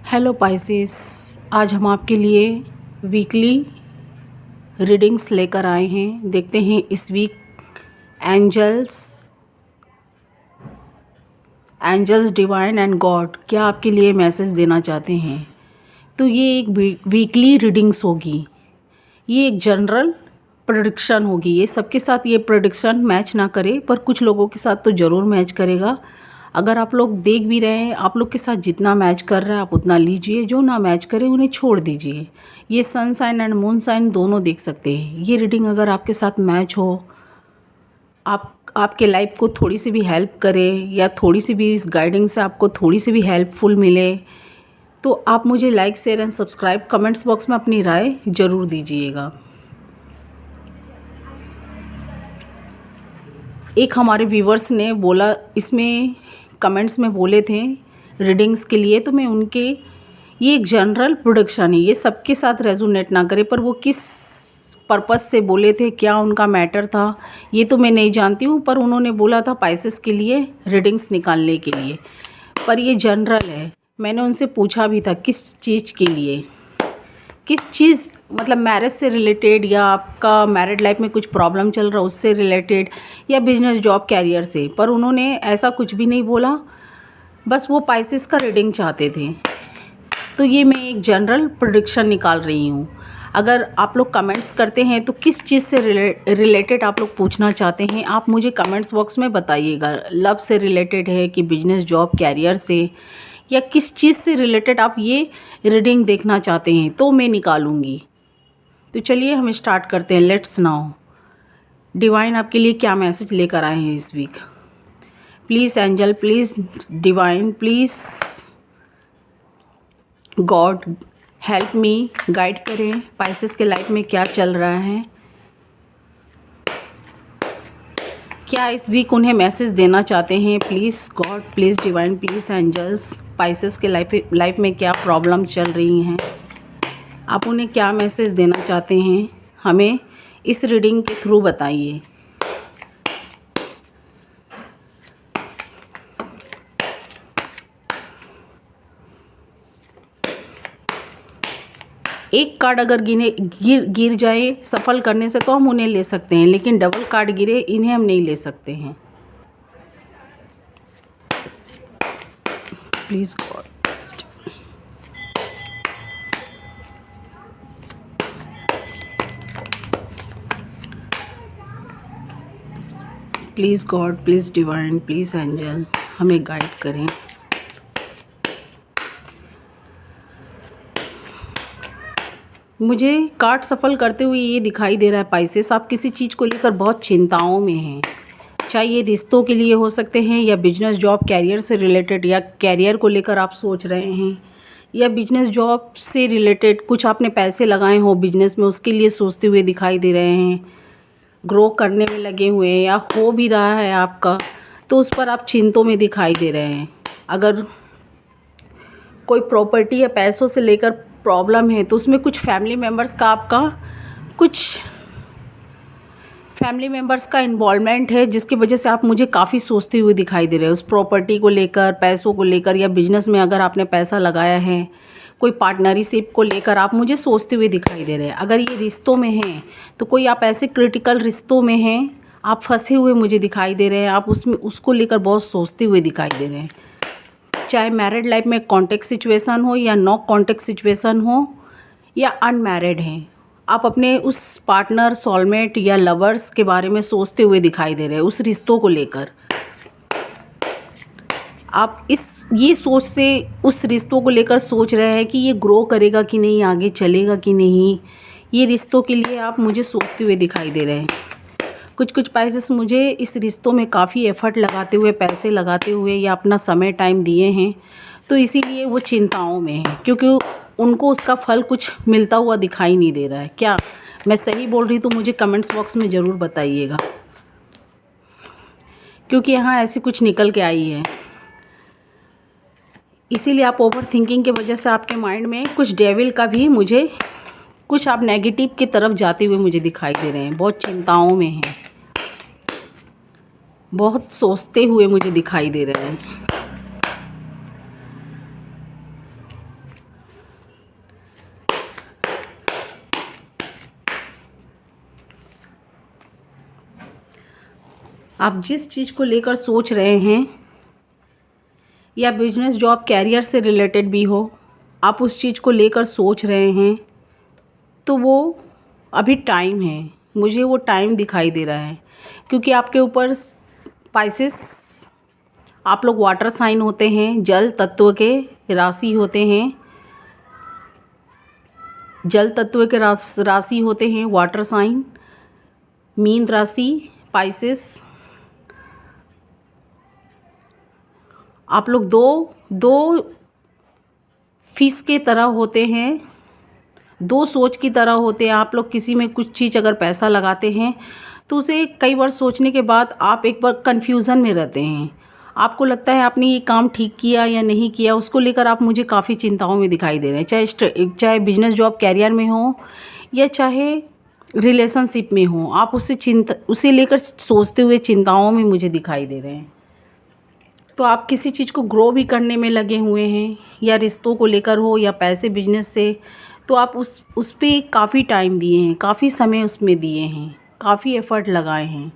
Hello Pisces, आज हम आपके लिए वीकली रीडिंग्स लेकर आए हैं। देखते हैं इस week angels divine and God क्या आपके लिए मैसेज देना चाहते हैं। तो ये एक वीकली रीडिंग्स होगी, ये एक जनरल प्रेडिक्शन होगी। ये सबके साथ ये प्रेडिक्शन मैच ना करे, पर कुछ लोगों के साथ तो ज़रूर मैच करेगा। अगर आप लोग देख भी रहे हैं, आप लोग के साथ जितना मैच कर रहा है आप उतना लीजिए, जो ना मैच करे उन्हें छोड़ दीजिए। ये sun sign and moon sign दोनों देख सकते हैं। ये रीडिंग अगर आपके साथ मैच हो, आपके लाइफ को थोड़ी सी भी हेल्प करे, या थोड़ी सी भी इस गाइडिंग से आपको थोड़ी सी भी हेल्पफुल मिले, तो आप मुझे like share and subscribe comments box में अपनी राय ज़रूर दीजिएगा। एक हमारे व्यूवर्स ने बोला, इसमें कमेंट्स में बोले थे रीडिंग्स के लिए, तो मैं उनके, ये एक जनरल प्रेडिक्शन है, ये सबके साथ रेजोनेट ना करे, पर वो किस पर्पस से बोले थे, क्या उनका मैटर था, ये तो मैं नहीं जानती हूँ। पर उन्होंने बोला था पाइसेस के लिए रीडिंग्स निकालने के लिए, पर ये जनरल है। मैंने उनसे पूछा भी था किस चीज़ के लिए, किस चीज़ मतलब मैरिज से रिलेटेड, या आपका मैरिड लाइफ में कुछ प्रॉब्लम चल रहा है उससे रिलेटेड, या बिजनेस जॉब कैरियर से, पर उन्होंने ऐसा कुछ भी नहीं बोला। बस वो पाइसेस का रीडिंग चाहते थे। तो ये मैं एक जनरल प्रेडिक्शन निकाल रही हूँ। अगर आप लोग कमेंट्स करते हैं तो किस चीज़ से रिलेटेड आप लोग पूछना चाहते हैं, आप मुझे कमेंट्स बॉक्स में बताइएगा। लव से रिलेटेड है कि बिजनेस जॉब कैरियर से, या किस चीज़ से रिलेटेड आप ये रीडिंग देखना चाहते हैं, तो मैं निकालूंगी। तो चलिए हम स्टार्ट करते हैं। लेट्स नाउ डिवाइन आपके लिए क्या मैसेज लेकर आए हैं इस week. Please angel, please divine, please God help me, guide करें पाइसेस के लाइफ में क्या चल रहा है, क्या इस वीक उन्हें मैसेज देना चाहते हैं। Please God, please divine, please angels, Pisces के लाइफ में क्या प्रॉब्लम चल रही हैं, आप उन्हें क्या मैसेज देना चाहते हैं, हमें इस रीडिंग के थ्रू बताइए। एक कार्ड अगर गिर जाए सफल करने से तो हम उन्हें ले सकते हैं, लेकिन डबल कार्ड गिरे इन्हें हम नहीं ले सकते हैं। Please God, please God, please divine, please angel, हमें गाइड करें। मुझे कार्ड सफल करते हुए ये दिखाई दे रहा है पाइसेस, आप किसी चीज़ को लेकर बहुत चिंताओं में हैं। चाहे ये रिश्तों के लिए हो सकते हैं, या बिजनेस जॉब कैरियर से रिलेटेड, या कैरियर को लेकर आप सोच रहे हैं, या बिजनेस जॉब से रिलेटेड कुछ आपने पैसे लगाए हो बिजनेस में, उसके लिए सोचते हुए दिखाई दे रहे हैं। ग्रो करने में लगे हुए हैं, या हो भी रहा है आपका, तो उस पर आप चिंतों में दिखाई दे रहे हैं। अगर कोई प्रॉपर्टी या पैसों से लेकर प्रॉब्लम है, तो उसमें कुछ फैमिली मेम्बर्स का इन्वॉल्वमेंट है, जिसकी वजह से आप मुझे काफ़ी सोचते हुए दिखाई दे रहे हैं उस प्रॉपर्टी को लेकर, पैसों को लेकर, या बिजनेस में अगर आपने पैसा लगाया है, कोई पार्टनरशिप को लेकर आप मुझे सोचते हुए दिखाई दे रहे हैं। अगर ये रिश्तों में हैं, तो कोई आप ऐसे क्रिटिकल रिश्तों में हैं, आप फंसे हुए मुझे दिखाई दे रहे हैं, आप उसको लेकर बहुत सोचते हुए दिखाई दे रहे हैं। चाहे मैरिड लाइफ में कॉन्टेक्ट सिचुएशन हो, या नो कॉन्टेक्ट सिचुएशन हो, या अनमैरिड हैं, आप अपने उस पार्टनर, सोलमेट या लवर्स के बारे में सोचते हुए दिखाई दे रहे हैं। उस रिश्तों को लेकर आप ये सोच से उस रिश्तों को लेकर सोच रहे हैं कि ये ग्रो करेगा कि नहीं, आगे चलेगा कि नहीं। ये रिश्तों के लिए आप मुझे सोचते हुए दिखाई दे रहे हैं। कुछ पाइसेस मुझे इस रिश्तों में काफ़ी एफर्ट लगाते हुए, पैसे लगाते हुए, या अपना समय टाइम दिए हैं, तो इसीलिए वो चिंताओं में हैं, क्योंकि उनको उसका फल कुछ मिलता हुआ दिखाई नहीं दे रहा है। क्या मैं सही बोल रही? तो मुझे कमेंट्स बॉक्स में ज़रूर बताइएगा, क्योंकि यहाँ ऐसी कुछ निकल के आई है। इसीलिए आप ओवर थिंकिंग की वजह से आपके माइंड में कुछ डेविल का भी, मुझे कुछ आप नेगेटिव की तरफ जाते हुए मुझे दिखाई दे रहे हैं। बहुत चिंताओं में हैं, बहुत सोचते हुए मुझे दिखाई दे रहे हैं। आप जिस चीज़ को लेकर सोच रहे हैं या बिजनेस जॉब कैरियर से रिलेटेड भी हो, आप उस चीज़ को लेकर सोच रहे हैं तो वो अभी टाइम है, मुझे वो टाइम दिखाई दे रहा है। क्योंकि आपके ऊपर स्पाइसेस, आप लोग वाटर साइन होते हैं, जल तत्व के राशि होते हैं, जल तत्व के राशि होते हैं वाटर साइन, मीन राशि, पाइसेस। आप लोग दो फिश के तरह होते हैं, दो सोच की तरह होते हैं। आप लोग किसी में कुछ चीज़ अगर पैसा लगाते हैं तो उसे कई बार सोचने के बाद आप एक बार कन्फ्यूज़न में रहते हैं। आपको लगता है आपने ये काम ठीक किया या नहीं किया, उसको लेकर आप मुझे काफ़ी चिंताओं में दिखाई दे रहे हैं। चाहे बिजनेस जॉब कैरियर में हो या चाहे रिलेशनशिप में हो, आप उसे लेकर सोचते हुए चिंताओं में मुझे दिखाई दे रहे हैं। तो आप किसी चीज़ को ग्रो भी करने में लगे हुए हैं, या रिश्तों को लेकर हो या पैसे बिजनेस से, तो आप उस पे काफ़ी टाइम दिए हैं, काफ़ी समय उसमें दिए हैं, काफ़ी एफ़र्ट लगाए हैं,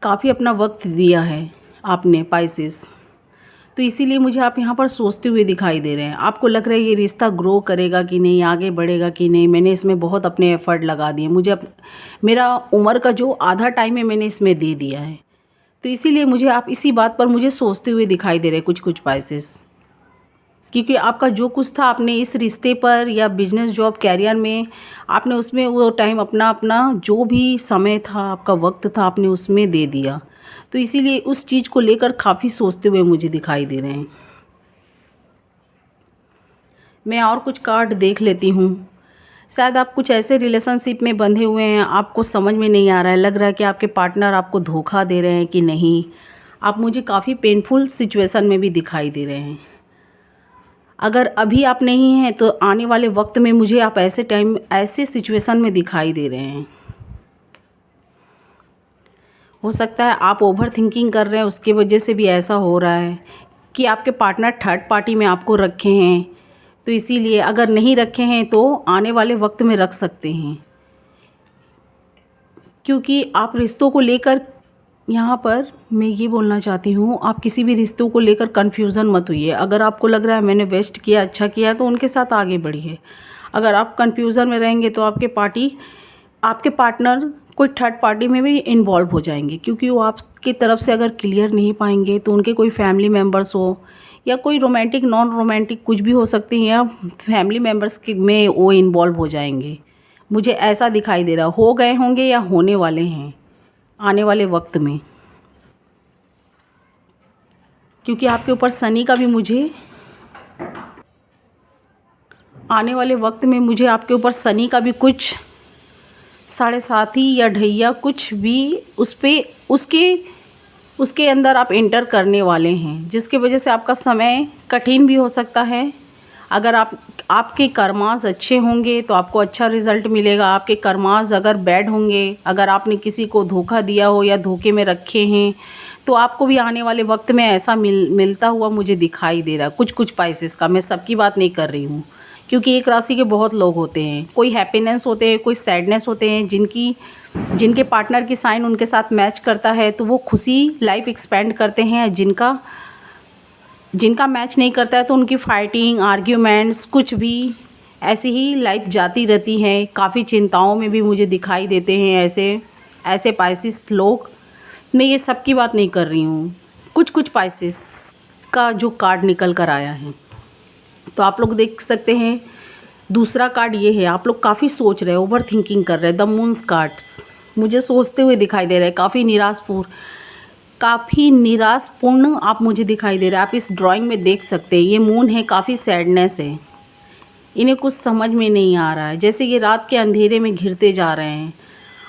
काफ़ी अपना वक्त दिया है आपने पाइसेस। तो इसीलिए मुझे आप यहाँ पर सोचते हुए दिखाई दे रहे हैं। आपको लग रहा है ये रिश्ता ग्रो करेगा कि नहीं, आगे बढ़ेगा कि नहीं, मैंने इसमें बहुत अपने एफ़र्ट लगा दिए, मेरा उम्र का जो आधा टाइम है मैंने इसमें दे दिया है। तो इसीलिए मुझे आप इसी बात पर मुझे सोचते हुए दिखाई दे रहे हैं कुछ पाइसेस। क्योंकि आपका जो कुछ था आपने इस रिश्ते पर या बिजनेस जॉब कैरियर में, आपने उसमें वो टाइम अपना जो भी समय था, आपका वक्त था, आपने उसमें दे दिया। तो इसीलिए उस चीज़ को लेकर काफ़ी सोचते हुए मुझे दिखाई दे रहे हैं। मैं और कुछ कार्ड देख लेती हूँ। शायद आप कुछ ऐसे रिलेशनशिप में बंधे हुए हैं, आपको समझ में नहीं आ रहा है, लग रहा है कि आपके पार्टनर आपको धोखा दे रहे हैं कि नहीं। आप मुझे काफ़ी पेनफुल सिचुएशन में भी दिखाई दे रहे हैं। अगर अभी आप नहीं हैं तो आने वाले वक्त में मुझे आप ऐसे सिचुएशन में दिखाई दे रहे हैं। हो सकता है आप ओवर थिंकिंग कर रहे हैं, उसकी वजह से भी ऐसा हो रहा है कि आपके पार्टनर थर्ड पार्टी में आपको रखे हैं। तो इसीलिए अगर नहीं रखे हैं तो आने वाले वक्त में रख सकते हैं, क्योंकि आप रिश्तों को लेकर, यहाँ पर मैं ये बोलना चाहती हूँ, आप किसी भी रिश्तों को लेकर कन्फ्यूज़न मत होइए। अगर आपको लग रहा है मैंने वेस्ट किया, अच्छा किया, तो उनके साथ आगे बढ़िए। अगर आप कन्फ्यूज़न में रहेंगे तो आपके पार्टनर कोई थर्ड पार्टी में भी इन्वॉल्व हो जाएंगे, क्योंकि वो आपकी तरफ से अगर क्लियर नहीं पाएंगे तो उनके कोई फैमिली मेम्बर्स हो या कोई रोमांटिक नॉन रोमांटिक कुछ भी हो सकती हैं, या फैमिली मेम्बर्स में वो इन्वॉल्व हो जाएंगे। मुझे ऐसा दिखाई दे रहा, हो गए होंगे या होने वाले हैं आने वाले वक्त में। क्योंकि आपके ऊपर शनि का भी मुझे आने वाले वक्त में मुझे आपके ऊपर शनि का भी कुछ 7.5 या ढैया कुछ भी उसके अंदर आप एंटर करने वाले हैं, जिसकी वजह से आपका समय कठिन भी हो सकता है। अगर आपके कर्मास अच्छे होंगे तो आपको अच्छा रिज़ल्ट मिलेगा। आपके कर्मास अगर बैड होंगे, अगर आपने किसी को धोखा दिया हो या धोखे में रखे हैं, तो आपको भी आने वाले वक्त में ऐसा मिलता हुआ मुझे दिखाई दे रहा है। कुछ पाइसेस का, मैं सबकी बात नहीं कर रही हूँ, क्योंकि एक राशि के बहुत लोग होते हैं। कोई हैप्पीनेस होते हैं, कोई सैडनेस होते हैं, जिनके पार्टनर की साइन उनके साथ मैच करता है तो वो खुशी लाइफ एक्सपेंड करते हैं। जिनका मैच नहीं करता है तो उनकी फाइटिंग, आर्ग्यूमेंट्स, कुछ भी ऐसी ही लाइफ जाती रहती है। काफ़ी चिंताओं में भी मुझे दिखाई देते हैं ऐसे पाइसेस लोग। मैं ये सब की बात नहीं कर रही हूँ, कुछ पाइसेस का जो कार्ड निकल कर आया है। तो आप लोग देख सकते हैं, दूसरा कार्ड ये है, आप लोग काफ़ी सोच रहे हैं, ओवर थिंकिंग कर रहे हैं। द मून्स कार्ड्स मुझे सोचते हुए दिखाई दे रहे हैं, काफ़ी निराशपूर्ण आप मुझे दिखाई दे रहे हैं। आप इस ड्राइंग में देख सकते हैं, ये मून है, काफ़ी सैडनेस है, इन्हें कुछ समझ में नहीं आ रहा है, जैसे ये रात के अंधेरे में घिरते जा रहे हैं।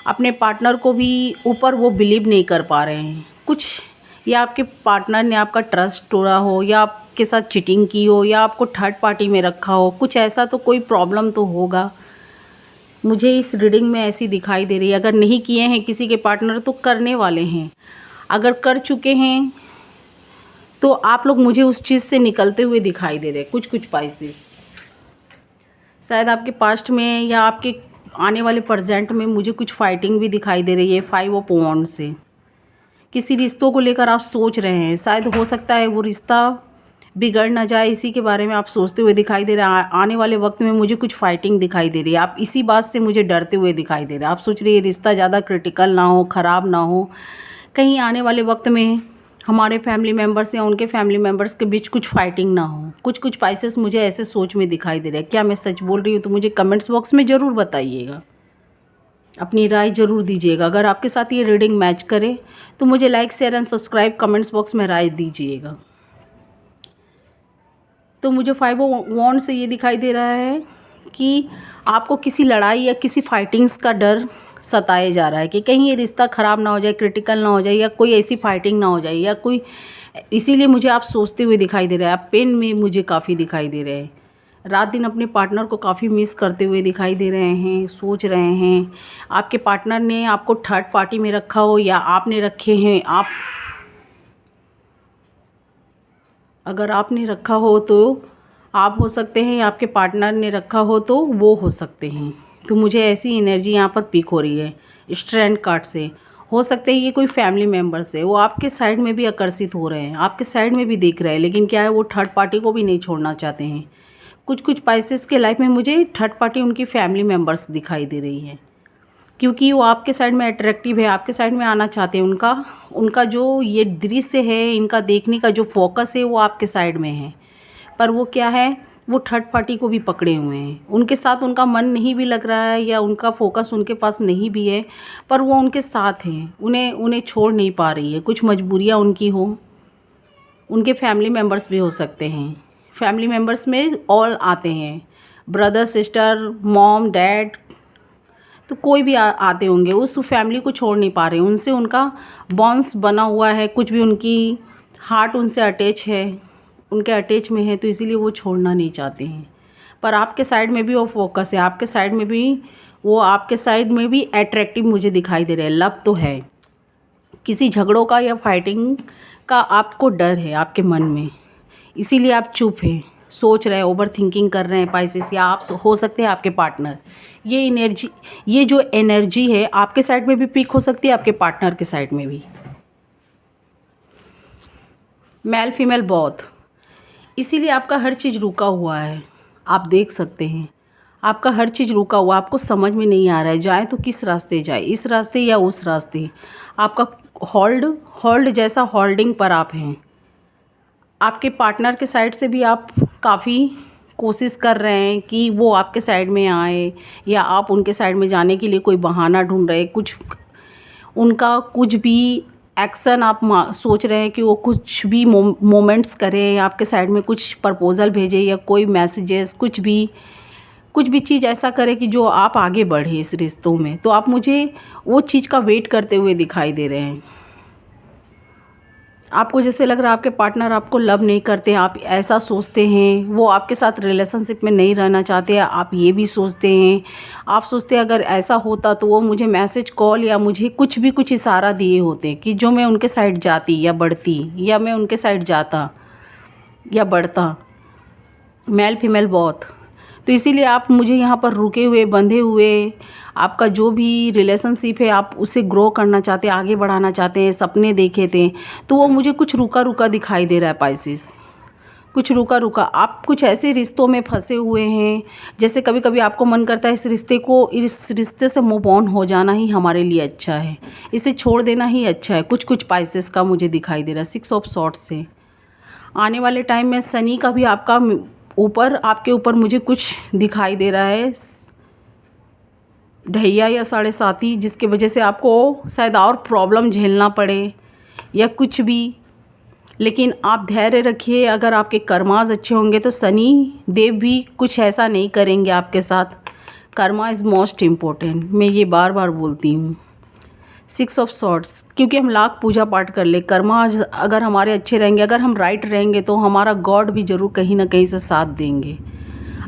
अपने पार्टनर को भी ऊपर वो बिलीव नहीं कर पा रहे हैं कुछ, या आपके पार्टनर ने आपका ट्रस्ट तोड़ा हो, या आपके साथ चीटिंग की हो, या आपको थर्ड पार्टी में रखा हो, कुछ ऐसा तो कोई प्रॉब्लम तो होगा। मुझे इस रीडिंग में ऐसी दिखाई दे रही है। अगर नहीं किए हैं किसी के पार्टनर तो करने वाले हैं, अगर कर चुके हैं तो आप लोग मुझे उस चीज़ से निकलते हुए दिखाई दे रहे हैं। कुछ पाइसेस शायद आपके पास्ट में या आपके आने वाले प्रेजेंट में मुझे कुछ फाइटिंग भी दिखाई दे रही है 5 ऑफ वॉन्ड से। किसी रिश्तों को लेकर आप सोच रहे हैं, शायद हो सकता है वो रिश्ता बिगड़ ना जाए, इसी के बारे में आप सोचते हुए दिखाई दे रहा है। आने वाले वक्त में मुझे कुछ फाइटिंग दिखाई दे रही है, आप इसी बात से मुझे डरते हुए दिखाई दे रहे हैं। आप सोच रहे हैं रिश्ता ज़्यादा क्रिटिकल ना हो, ख़राब ना हो, कहीं आने वाले वक्त में हमारे फैमिली मेम्बर्स या उनके फैमिली मेम्बर्स के बीच कुछ फाइटिंग ना हो। कुछ पाइसेस मुझे ऐसे सोच में दिखाई दे रहे हैं। क्या मैं सच बोल रही हूँ? तो मुझे कमेंट्स बॉक्स में ज़रूर बताइएगा, अपनी राय ज़रूर दीजिएगा। अगर आपके साथ ये रीडिंग मैच करे तो मुझे like, share and subscribe comments box में राय दीजिएगा। तो मुझे 5 ऑफ वॉन्ड से ये दिखाई दे रहा है कि आपको किसी लड़ाई या किसी फाइटिंग्स का डर सताया जा रहा है कि कहीं ये रिश्ता ख़राब ना हो जाए, क्रिटिकल ना हो जाए, या कोई ऐसी फाइटिंग ना हो जाए, या कोई, इसीलिए मुझे आप सोचते हुए दिखाई दे रहे हैं। आप पेन में मुझे काफ़ी दिखाई दे रहे हैं, रात दिन अपने पार्टनर को काफ़ी मिस करते हुए दिखाई दे रहे हैं, सोच रहे हैं आपके पार्टनर ने आपको थर्ड पार्टी में रखा हो या आपने रखे हैं। आप अगर आपने रखा हो तो आप हो सकते हैं, आपके पार्टनर ने रखा हो तो वो हो सकते हैं। तो मुझे ऐसी एनर्जी यहाँ पर पिक हो रही है स्ट्रेंथ कार्ड से। हो सकते हैं ये कोई फैमिली मेम्बर से, वो आपके साइड में भी आकर्षित हो रहे हैं, आपके साइड में भी देख रहे हैं, लेकिन क्या है वो थर्ड पार्टी को भी नहीं छोड़ना चाहते हैं। कुछ पाइसेस के लाइफ में मुझे थर्ड पार्टी उनकी फैमिली मेम्बर्स दिखाई दे रही है, क्योंकि वो आपके साइड में अट्रैक्टिव है, आपके साइड में आना चाहते हैं। उनका जो ये दृश्य है, इनका देखने का जो फोकस है वो आपके साइड में है, पर वो क्या है, वो थर्ड पार्टी को भी पकड़े हुए हैं। उनके साथ उनका मन नहीं भी लग रहा है या उनका फोकस उनके पास नहीं भी है, पर वो उनके साथ हैं, उन्हें छोड़ नहीं पा रही है। कुछ मजबूरियाँ उनकी हो, उनके फैमिली मेम्बर्स भी हो सकते हैं। फैमिली मेम्बर्स में ऑल आते हैं, ब्रदर, सिस्टर, मॉम, डैड, तो कोई भी आते होंगे। उस फैमिली को छोड़ नहीं पा रहे, उनसे उनका बॉन्ड्स बना हुआ है, कुछ भी उनकी हार्ट उनसे अटैच है, उनके अटैच में है, तो इसीलिए वो छोड़ना नहीं चाहते हैं। पर आपके साइड में भी वो फोकस है, आपके साइड में भी वो आपके साइड में भी अट्रैक्टिव मुझे दिखाई दे रहे हैं। लव तो है, किसी झगड़ों का या फाइटिंग का आपको डर है आपके मन में, इसीलिए आप चुप हैं, सोच रहे हैं, ओवर थिंकिंग कर रहे हैं पाइसेस, या आप हो सकते हैं आपके पार्टनर। ये जो एनर्जी है आपके साइड में भी पिक हो सकती है, आपके पार्टनर के साइड में भी। मेल फीमेल बोथ, इसीलिए आपका हर चीज़ रुका हुआ है। आप देख सकते हैं आपका हर चीज़ रुका हुआ, आपको समझ में नहीं आ रहा है जाए तो किस रास्ते जाए, इस रास्ते या उस रास्ते। आपका होल्ड जैसा होल्डिंग पर आप हैं। आपके पार्टनर के साइड से भी आप काफ़ी कोशिश कर रहे हैं कि वो आपके साइड में आए, या आप उनके साइड में जाने के लिए कोई बहाना ढूंढ रहे हैं। उनका कुछ भी एक्शन आप सोच रहे हैं कि वो कुछ भी मोमेंट्स करें, आपके साइड में कुछ प्रपोज़ल भेजे या कोई मैसेजेस, कुछ भी चीज़ ऐसा करे कि जो आप आगे बढ़े इस रिश्तों में। तो आप मुझे वो चीज़ का वेट करते हुए दिखाई दे रहे हैं। आपको जैसे लग रहा है आपके पार्टनर आपको लव नहीं करते, आप ऐसा सोचते हैं, वो आपके साथ रिलेशनशिप में नहीं रहना चाहते, आप ये भी सोचते हैं। आप सोचते हैं अगर ऐसा होता तो वो मुझे मैसेज, कॉल या मुझे कुछ इशारा दिए होते कि जो मैं उनके साइड जाती या बढ़ती, या मैं उनके साइड जाता या बढ़ता। मेल फीमेल बोथ, तो इसीलिए आप मुझे यहाँ पर रुके हुए, बंधे हुए, आपका जो भी रिलेशनशिप है आप उसे ग्रो करना चाहते हैं, आगे बढ़ाना चाहते हैं, सपने देखे थे, तो वो मुझे कुछ रुका रुका दिखाई दे रहा है पाइसेस, कुछ रुका रुका। आप कुछ ऐसे रिश्तों में फंसे हुए हैं जैसे कभी कभी आपको मन करता है इस रिश्ते से मूव ऑन हो जाना ही हमारे लिए अच्छा है, इसे छोड़ देना ही अच्छा है। कुछ पाइसेस का मुझे दिखाई दे रहा है 6 ऑफ सॉर्ड्स से। आने वाले टाइम में शनि का भी आपके ऊपर मुझे कुछ दिखाई दे रहा है, ढैया या 7.5, जिसकी वजह से आपको शायद और प्रॉब्लम झेलना पड़े या कुछ भी। लेकिन आप धैर्य रखिए, अगर आपके कर्मास अच्छे होंगे तो शनि देव भी कुछ ऐसा नहीं करेंगे आपके साथ। कर्मा इज़ मोस्ट इम्पोर्टेंट, मैं ये बार बार बोलती हूँ। 6 ऑफ सॉर्ड्स, क्योंकि हम लाख पूजा पाठ कर ले, कर्मा अगर हमारे अच्छे रहेंगे, अगर हम राइट रहेंगे तो हमारा गॉड भी ज़रूर कहीं ना कहीं से साथ देंगे।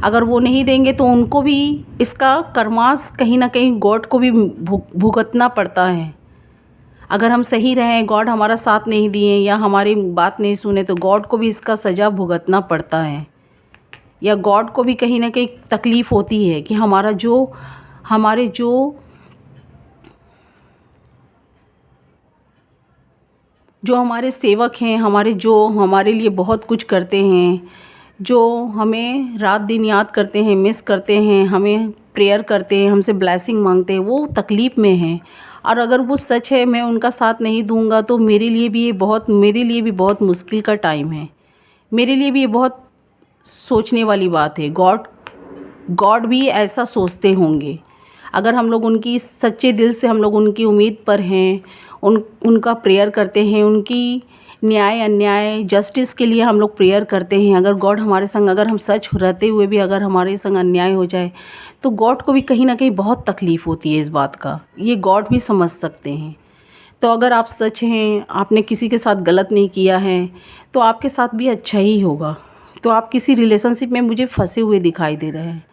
अगर वो नहीं देंगे तो उनको भी इसका कर्मास कहीं ना कहीं गॉड को भी भुगतना पड़ता है। अगर हम सही रहें, गॉड हमारा साथ नहीं दिए या हमारी बात नहीं सुने, तो गॉड को भी इसका सज़ा भुगतना पड़ता है, या गॉड को भी कहीं ना कहीं तकलीफ़ होती है कि हमारा जो हमारे जो हमारे सेवक हैं, जो हमारे लिए बहुत कुछ करते हैं, जो हमें रात दिन याद करते हैं, मिस करते हैं, हमें प्रेयर करते हैं, हमसे ब्लेसिंग मांगते हैं, वो तकलीफ़ में हैं। और अगर वो सच है, मैं उनका साथ नहीं दूंगा तो मेरे लिए भी बहुत मुश्किल का टाइम है। मेरे लिए भी ये बहुत सोचने वाली बात है। गॉड भी ऐसा सोचते होंगे। अगर हम लोग उनकी सच्चे दिल से हम लोग उनकी उम्मीद पर हैं, उनका प्रेयर करते हैं, उनकी न्याय अन्याय जस्टिस के लिए हम लोग प्रेयर करते हैं, अगर गॉड हमारे संग, अगर हम सच रहते हुए भी अगर हमारे संग अन्याय हो जाए तो गॉड को भी कहीं ना कहीं बहुत तकलीफ़ होती है इस बात का। ये गॉड भी समझ सकते हैं। तो अगर आप सच हैं, आपने किसी के साथ गलत नहीं किया है तो आपके साथ भी अच्छा ही होगा। तो आप किसी रिलेशनशिप में मुझे फंसे हुए दिखाई दे रहे हैं,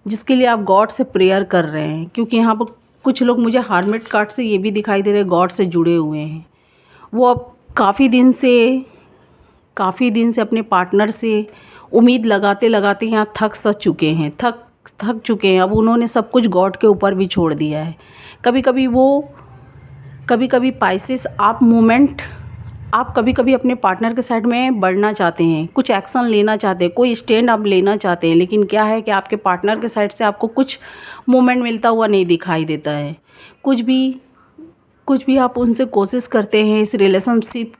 जिसके लिए आप गॉड से प्रेयर कर रहे हैं। क्योंकि यहाँ पर कुछ लोग मुझे हार्मिट कार्ड से ये भी दिखाई दे रहे हैं, गॉड से जुड़े हुए हैं। वो अब काफ़ी दिन से अपने पार्टनर से उम्मीद लगाते लगाते यहाँ थक सा चुके हैं, थक चुके हैं। अब उन्होंने सब कुछ गॉड के ऊपर भी छोड़ दिया है। कभी कभी पाइसेस आप कभी कभी अपने पार्टनर के साइड में बढ़ना चाहते हैं, कुछ एक्शन लेना चाहते हैं, कोई स्टैंड आप लेना चाहते हैं, लेकिन क्या है कि आपके पार्टनर के साइड से आपको कुछ मूवमेंट मिलता हुआ नहीं दिखाई देता है। कुछ भी आप उनसे कोशिश करते हैं इस रिलेशनशिप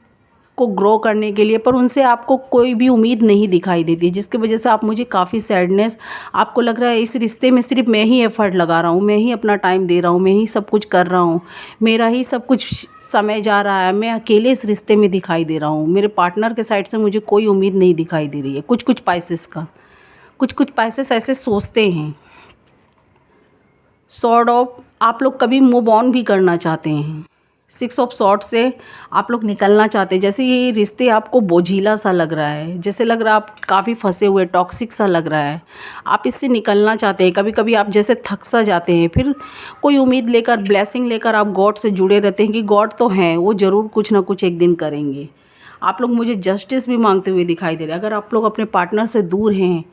को ग्रो करने के लिए, पर उनसे आपको कोई भी उम्मीद नहीं दिखाई देती, जिसकी वजह से आप मुझे काफ़ी सैडनेस, आपको लग रहा है इस रिश्ते में सिर्फ मैं ही एफ़र्ट लगा रहा हूँ, मैं ही अपना टाइम दे रहा हूँ, मैं ही सब कुछ कर रहा हूँ, मेरा ही सब कुछ समय जा रहा है, मैं अकेले इस रिश्ते में दिखाई दे रहा हूँ, मेरे पार्टनर के साइड से मुझे कोई उम्मीद नहीं दिखाई दे रही है। कुछ पाइसेस ऐसे सोचते हैं। सॉर्ट ऑफ आप लोग कभी मूव ऑन भी करना चाहते हैं। 6 ऑफ सॉर्ट से आप लोग निकलना चाहते हैं। जैसे ये रिश्ते आपको बोझिला सा लग रहा है, जैसे लग रहा है आप काफ़ी फंसे हुए, टॉक्सिक सा लग रहा है, आप इससे निकलना चाहते हैं। कभी कभी आप जैसे थक सा जाते हैं, फिर कोई उम्मीद लेकर, ब्लेसिंग लेकर आप गॉड से जुड़े रहते हैं कि गॉड तो हैं, वो ज़रूर कुछ ना कुछ एक दिन करेंगे। आप लोग मुझे जस्टिस भी मांगते हुए दिखाई दे रहे हैं। अगर आप लोग अपने पार्टनर से दूर हैं,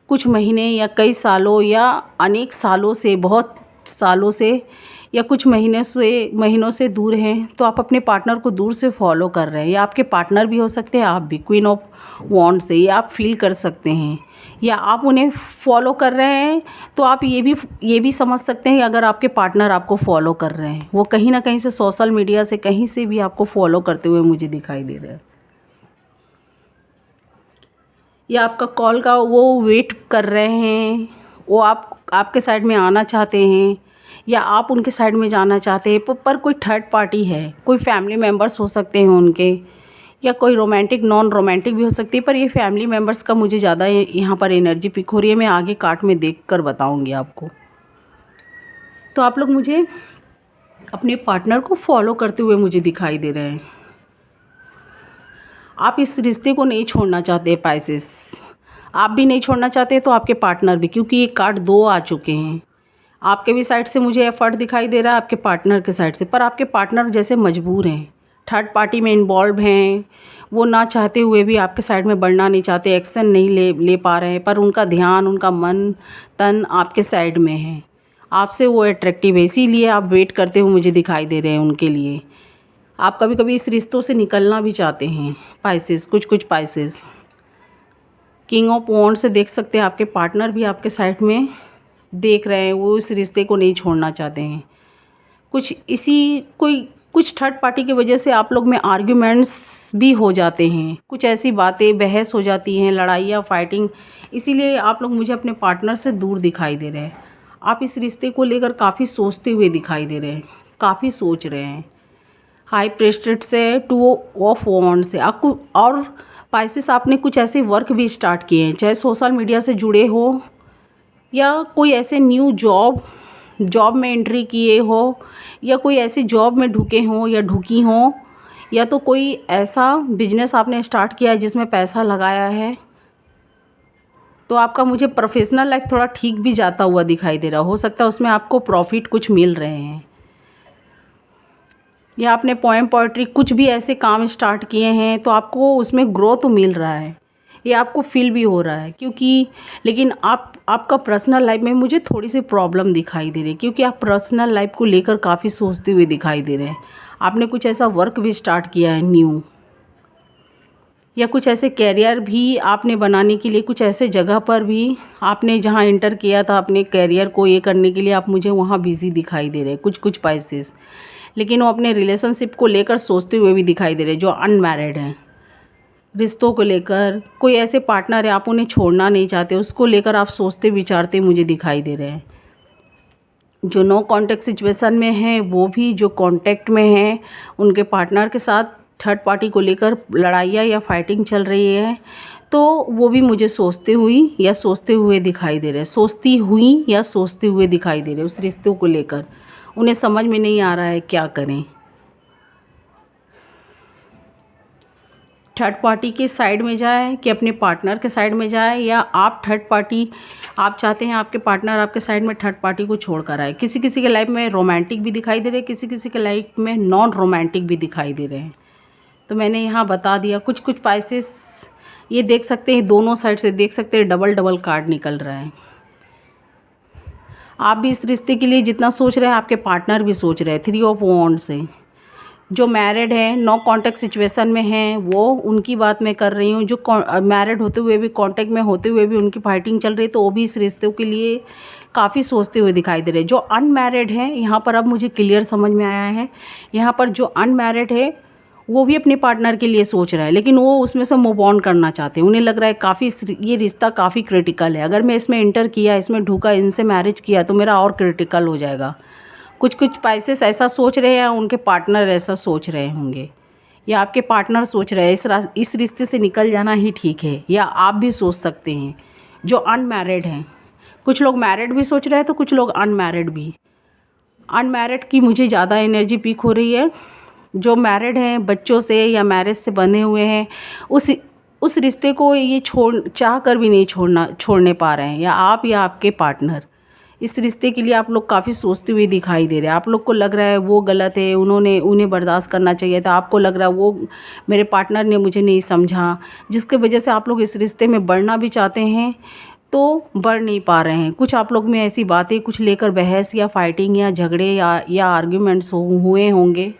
कुछ महीने या कई सालों या अनेक सालों से, बहुत सालों से या कुछ महीनों से दूर हैं, तो आप अपने पार्टनर को दूर से फॉलो कर रहे हैं, या आपके पार्टनर भी हो सकते हैं, आप भी क्वीन ऑफ वॉन्ड से ये आप फील कर सकते हैं, या आप उन्हें फॉलो कर रहे हैं। तो आप ये भी समझ सकते हैं कि अगर आपके पार्टनर आपको फॉलो कर रहे हैं, वो कहीं ना कहीं से सोशल मीडिया से कहीं से भी आपको फॉलो करते हुए मुझे दिखाई दे रहे हैं, या आपका कॉल का वो वेट कर रहे हैं, वो आपके साइड में आना चाहते हैं, या आप उनके साइड में जाना चाहते हैं, पर कोई थर्ड पार्टी है, कोई फैमिली मेम्बर्स हो सकते हैं उनके, या कोई रोमांटिक नॉन रोमांटिक भी हो सकती है। पर ये फैमिली मेम्बर्स का मुझे ज़्यादा यहाँ पर एनर्जी पिक हो रही है। मैं आगे कार्ड में देख कर बताऊँगी आपको। तो आप लोग मुझे अपने पार्टनर को फॉलो करते हुए मुझे दिखाई दे रहे हैं। आप इस रिश्ते को नहीं छोड़ना चाहते पाइसेस, आप भी नहीं छोड़ना चाहते, तो आपके पार्टनर भी, क्योंकि ये कार्ड 2 आ चुके हैं। आपके भी साइड से मुझे एफर्ट दिखाई दे रहा है, आपके पार्टनर के साइड से, पर आपके पार्टनर जैसे मजबूर हैं, थर्ड पार्टी में इन्वॉल्व हैं, वो ना चाहते हुए भी आपके साइड में बढ़ना नहीं चाहते, एक्शन नहीं ले पा रहे हैं, पर उनका ध्यान, उनका मन तन आपके साइड में है, आपसे वो अट्रैक्टिव है, इसीलिए आप वेट करते हुए मुझे दिखाई दे रहे हैं उनके लिए। आप कभी कभी इस रिश्तों से निकलना भी चाहते हैं पाइसेस, कुछ पाइसेस। किंग ऑफ वॉन्ड से देख सकते हैं आपके पार्टनर भी आपके साइड में देख रहे हैं, वो इस रिश्ते को नहीं छोड़ना चाहते हैं। कुछ थर्ड पार्टी की वजह से आप लोग में आर्ग्यूमेंट्स भी हो जाते हैं, कुछ ऐसी बातें, बहस हो जाती हैं, लड़ाइयाँ, फाइटिंग, इसीलिए आप लोग मुझे अपने पार्टनर से दूर दिखाई दे रहे हैं। आप इस रिश्ते को लेकर काफ़ी सोचते हुए दिखाई दे रहे हैं, काफ़ी सोच रहे हैं। हाई प्रेस्टेड से 2 ऑफ वॉन्ड से आपको, और पाइसेस आपने कुछ ऐसे वर्क भी स्टार्ट किए हैं, चाहे सोशल मीडिया से जुड़े हो, या कोई ऐसे न्यू जॉब में एंट्री किए हो, या कोई ऐसी जॉब में ढुके हों या ढुकी हों, या तो कोई ऐसा बिजनेस आपने स्टार्ट किया है जिसमें पैसा लगाया है। तो आपका मुझे प्रोफेशनल लाइफ थोड़ा ठीक भी जाता हुआ दिखाई दे रहा, हो सकता है उसमें आपको प्रॉफिट कुछ मिल रहे हैं, या आपने पोएम पोएट्री कुछ भी ऐसे काम स्टार्ट किए हैं तो आपको उसमें ग्रोथ मिल रहा है, ये आपको फील भी हो रहा है, क्योंकि लेकिन आपका पर्सनल लाइफ में मुझे थोड़ी सी प्रॉब्लम दिखाई दे रही है, क्योंकि आप पर्सनल लाइफ को लेकर काफ़ी सोचते हुए दिखाई दे रहे हैं। आपने कुछ ऐसा वर्क भी स्टार्ट किया है न्यू, या कुछ ऐसे कैरियर भी आपने बनाने के लिए कुछ ऐसे जगह पर भी आपने जहाँ एंटर किया था अपने कैरियर को ये करने के लिए, आप मुझे वहाँ बिज़ी दिखाई दे रहे हैं कुछ कुछ पाइसेस। लेकिन वो अपने रिलेशनशिप को लेकर सोचते हुए भी दिखाई दे रहे हैं, जो अनमैरिड हैं। रिश्तों को लेकर कोई ऐसे पार्टनर है, आप उन्हें छोड़ना नहीं चाहते, उसको लेकर आप सोचते विचारते मुझे दिखाई दे रहे हैं। जो नो कांटेक्ट सिचुएशन में हैं वो भी, जो कांटेक्ट में हैं उनके पार्टनर के साथ थर्ड पार्टी को लेकर लड़ाइयाँ या फाइटिंग चल रही है, तो वो भी मुझे सोचते हुई या सोचते हुए दिखाई दे रहे हैं, सोचती हुई या सोचते हुए दिखाई दे रहे हैं उस रिश्तों को लेकर। उन्हें समझ में नहीं आ रहा है क्या करें। थर्ड पार्टी के साइड में जाए कि अपने पार्टनर के साइड में जाए, या आप थर्ड पार्टी, आप चाहते हैं आपके पार्टनर आपके साइड में थर्ड पार्टी को छोड़ कर आए। किसी किसी के लाइफ में रोमांटिक भी दिखाई दे रहे हैं, किसी किसी के लाइफ में नॉन रोमांटिक भी दिखाई दे रहे हैं। तो मैंने यहाँ बता दिया कुछ कुछ पाइसेस। ये देख सकते हैं, दोनों साइड से देख सकते हैं, डबल डबल कार्ड निकल रहा है। आप भी इस रिश्ते के लिए जितना सोच रहे हैं आपके पार्टनर भी सोच रहे हैं। 3 ऑफ वॉन्ड से जो मैरिड है, नो कांटेक्ट सिचुएशन में हैं, वो उनकी बात मैं कर रही हूँ। जो मैरिड होते हुए भी, कांटेक्ट में होते हुए भी उनकी फाइटिंग चल रही है, तो वो भी इस रिश्ते के लिए काफ़ी सोचते हुए दिखाई दे रहे हैं। जो अनमैरिड हैं, यहाँ पर अब मुझे क्लियर समझ में आया है, यहाँ पर जो अनमैरिड है वो भी अपने पार्टनर के लिए सोच रहा है, लेकिन वो उसमें से मूव ऑन करना चाहते हैं। उन्हें लग रहा है काफ़ी ये रिश्ता काफ़ी क्रिटिकल है, अगर मैं इसमें इंटर किया, इसमें ढूका, इनसे मैरिज किया तो मेरा और क्रिटिकल हो जाएगा। कुछ कुछ पाइसेस ऐसा सोच रहे हैं, उनके पार्टनर ऐसा सोच रहे होंगे, या आपके पार्टनर सोच रहे हैं इस रिश्ते से निकल जाना ही ठीक है, या आप भी सोच सकते हैं। जो अनमैरिड हैं, कुछ लोग मैरिड भी सोच रहे हैं तो कुछ लोग अनमैरिड भी। अनमैरिड की मुझे ज़्यादा एनर्जी पीक हो रही है। जो मैरिड हैं, बच्चों से या मैरिज से बंधे हुए हैं, उस रिश्ते को ये चाह कर भी नहीं छोड़ने पा रहे हैं, या आप या आपके पार्टनर। इस रिश्ते के लिए आप लोग काफ़ी सोचते हुए दिखाई दे रहे हैं। आप लोग को लग रहा है वो गलत है, उन्हें बर्दाश्त करना चाहिए था। आपको लग रहा है वो मेरे पार्टनर ने मुझे नहीं समझा, जिसके वजह से आप लोग इस रिश्ते में बढ़ना भी चाहते हैं तो बढ़ नहीं पा रहे हैं। कुछ आप लोग में ऐसी बातें कुछ लेकर बहस या फाइटिंग या झगड़े या आर्ग्यूमेंट्स हुए होंगे,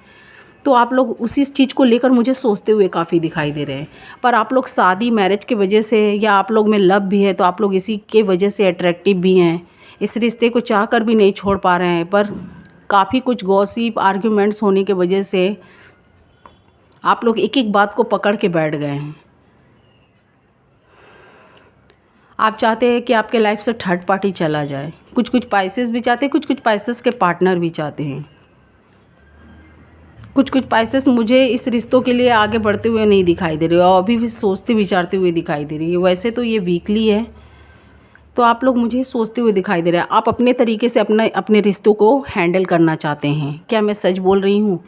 तो आप लोग उसी चीज़ को लेकर मुझे सोचते हुए काफ़ी दिखाई दे रहे हैं। पर आप लोग शादी मैरिज की वजह से, या आप लोग में लव भी है, तो आप लोग इसी के वजह से अट्रैक्टिव भी हैं। इस रिश्ते को चाह कर भी नहीं छोड़ पा रहे हैं, पर काफ़ी कुछ गॉसिप आर्ग्यूमेंट्स होने की वजह से आप लोग एक एक बात को पकड़ के बैठ गए हैं। आप चाहते हैं कि आपके लाइफ से थर्ड पार्टी चला जाए। कुछ कुछ पाइसेस भी चाहते हैं, कुछ कुछ पाइसेस के पार्टनर भी चाहते हैं। कुछ कुछ पाइसेस मुझे इस रिश्तों के लिए आगे बढ़ते हुए नहीं दिखाई दे रही और अभी भी सोचते विचारते हुए दिखाई दे रही है। वैसे तो ये वीकली है, तो आप लोग मुझे सोचते हुए दिखाई दे रहे हैं। आप अपने तरीके से अपने रिश्तों को हैंडल करना चाहते हैं। क्या मैं सच बोल रही हूँ?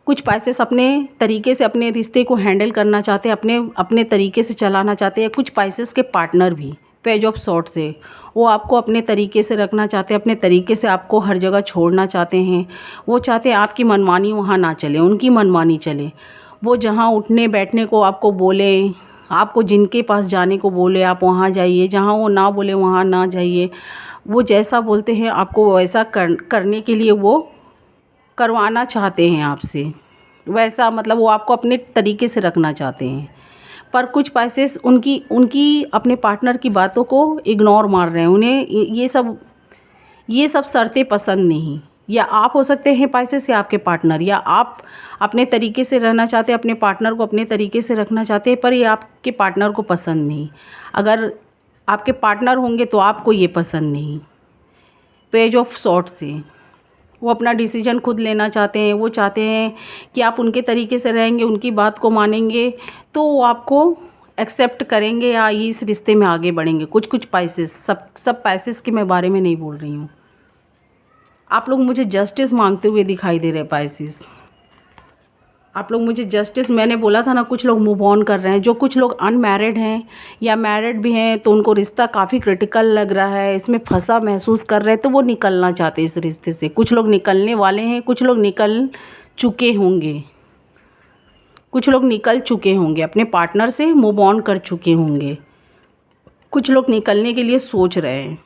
कुछ पाइसेस अपने तरीके से अपने रिश्ते को हैंडल करना चाहते हैं, अपने तरीके से चलाना चाहते हैं। कुछ पाइसेस के पार्टनर भी पेज ऑफ सॉर्ट से, वो आपको अपने तरीके से रखना चाहते हैं, अपने तरीके से आपको हर जगह छोड़ना चाहते हैं। वो चाहते हैं आपकी मनमानी वहाँ ना चले, उनकी मनमानी चले। वो जहाँ उठने बैठने को आपको बोले, आपको जिनके पास जाने को बोले आप वहाँ जाइए, जहाँ वो ना बोले वहाँ ना जाइए। वो जैसा बोलते हैं आपको वैसा करने के लिए वो करवाना चाहते हैं आपसे, वैसा मतलब वो आपको अपने तरीके से रखना चाहते हैं। पर कुछ पाइसेस उनकी अपने पार्टनर की बातों को इग्नोर मार रहे हैं। उन्हें ये सब शर्तें पसंद नहीं। या आप हो सकते हैं पाइसेस, या आपके पार्टनर, या आप अपने तरीके से रहना चाहते हैं, अपने पार्टनर को अपने तरीके से रखना चाहते हैं, पर ये आपके पार्टनर को पसंद नहीं। अगर आपके पार्टनर होंगे तो आपको ये पसंद नहीं। पेज ऑफ सॉर्ट से वो अपना डिसीजन खुद लेना चाहते हैं। वो चाहते हैं कि आप उनके तरीके से रहेंगे, उनकी बात को मानेंगे तो वो आपको एक्सेप्ट करेंगे या इस रिश्ते में आगे बढ़ेंगे। कुछ कुछ पाइसेस, सब पाइसेस के मैं बारे में नहीं बोल रही हूँ। आप लोग मुझे जस्टिस मांगते हुए दिखाई दे रहे पाइसेस। आप लोग मुझे जस्टिस, मैंने बोला था ना, कुछ लोग मूव ऑन कर रहे हैं। जो कुछ लोग अनमैरिड हैं या मैरिड भी हैं तो उनको रिश्ता काफ़ी क्रिटिकल लग रहा है, इसमें फंसा महसूस कर रहे हैं, तो वो निकलना चाहते हैं इस रिश्ते से। कुछ लोग निकलने वाले हैं, कुछ लोग निकल चुके होंगे। कुछ लोग निकल चुके होंगे, अपने पार्टनर से मूव ऑन कर चुके होंगे, कुछ लोग निकलने के लिए सोच रहे हैं।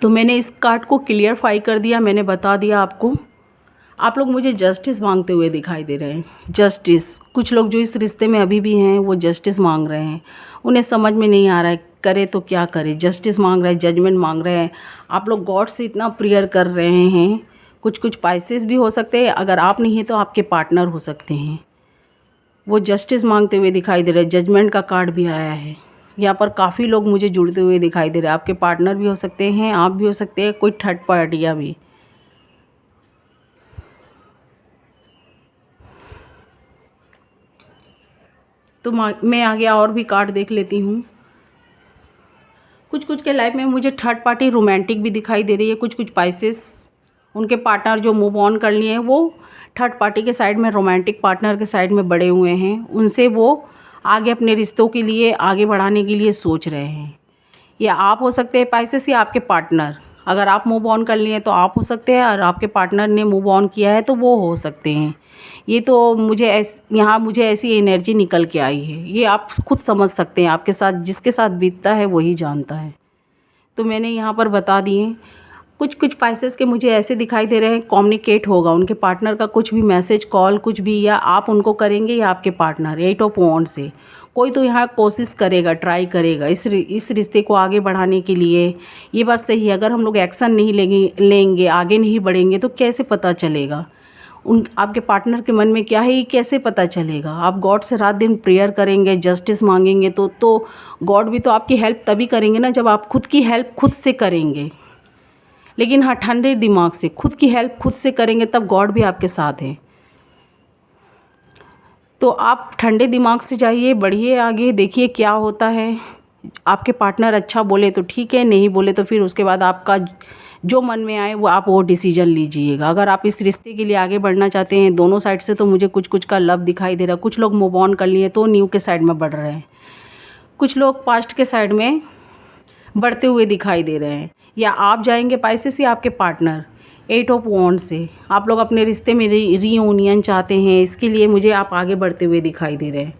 तो मैंने इस कार्ड को क्लियरफाई कर दिया, मैंने बता दिया आपको। आप लोग मुझे जस्टिस मांगते हुए दिखाई दे रहे हैं, जस्टिस। कुछ लोग जो इस रिश्ते में अभी भी हैं वो जस्टिस मांग रहे हैं, उन्हें समझ में नहीं आ रहा है करे तो क्या करे। जस्टिस मांग रहे हैं, जजमेंट मांग रहे हैं। आप लोग गॉड से इतना प्रेयर कर रहे हैं। कुछ पाइसेस भी हो सकते हैं, अगर आप नहीं हैं तो आपके पार्टनर हो सकते हैं। वो जस्टिस मांगते हुए दिखाई दे रहे हैं। जजमेंट का कार्ड भी आया है। यहाँ पर काफ़ी लोग मुझे जुड़ते हुए दिखाई दे रहे हैं। आपके पार्टनर भी हो सकते हैं, आप भी हो सकते हैं, कोई थर्ड पार्टियाँ भी। तो मैं आगे और भी कार्ड देख लेती हूँ। कुछ के लाइफ में मुझे थर्ड पार्टी रोमांटिक भी दिखाई दे रही है। कुछ पाइसेस, उनके पार्टनर जो मूव ऑन कर लिए हैं वो थर्ड पार्टी के साइड में, रोमांटिक पार्टनर के साइड में बड़े हुए हैं। उनसे वो आगे अपने रिश्तों के लिए आगे बढ़ाने के लिए सोच रहे हैं। या आप हो सकते हैं पाइसेस, या आपके पार्टनर। अगर आप मूव ऑन कर लिए तो आप हो सकते हैं, और आपके पार्टनर ने मूव ऑन किया है तो वो हो सकते हैं। ये तो यहाँ मुझे ऐसी एनर्जी निकल के आई है। ये आप खुद समझ सकते हैं, आपके साथ जिसके साथ बीतता है वही जानता है। तो मैंने यहाँ पर बता दिए। कुछ पाइसेस के मुझे ऐसे दिखाई दे रहे हैं, कम्युनिकेट होगा उनके पार्टनर का, कुछ भी मैसेज, कॉल, कुछ भी, या आप उनको करेंगे या आपके पार्टनर। 8 ऑफ वांड्स से कोई तो यहाँ कोशिश करेगा, ट्राई करेगा इस रिश्ते को आगे बढ़ाने के लिए। ये बात सही है, अगर हम लोग एक्शन नहीं लेंगे, आगे नहीं बढ़ेंगे तो कैसे पता चलेगा आपके पार्टनर के मन में क्या है, ये कैसे पता चलेगा। आप गॉड से रात दिन प्रेयर करेंगे, जस्टिस मांगेंगे तो गॉड भी तो आपकी हेल्प तभी करेंगे ना जब आप खुद की हेल्प खुद से करेंगे। लेकिन हाँ, ठंडे दिमाग से खुद की हेल्प खुद से करेंगे तब गॉड भी आपके साथ है। तो आप ठंडे दिमाग से जाइए, बढ़िए आगे, देखिए क्या होता है। आपके पार्टनर अच्छा बोले तो ठीक है, नहीं बोले तो फिर उसके बाद आपका जो मन में आए वो आप वो डिसीजन लीजिएगा। अगर आप इस रिश्ते के लिए आगे बढ़ना चाहते हैं दोनों साइड से, तो मुझे कुछ का लव दिखाई दे रहा है। कुछ लोग मूव ऑन कर लिए तो न्यू के साइड में बढ़ रहे हैं, कुछ लोग पास्ट के साइड में बढ़ते हुए दिखाई दे रहे हैं। या आप जाएंगे पाइसेस, या आपके पार्टनर। 8 ऑफ वांड्स से आप लोग अपने रिश्ते में रीयूनियन चाहते हैं, इसके लिए मुझे आप आगे बढ़ते हुए दिखाई दे रहे हैं।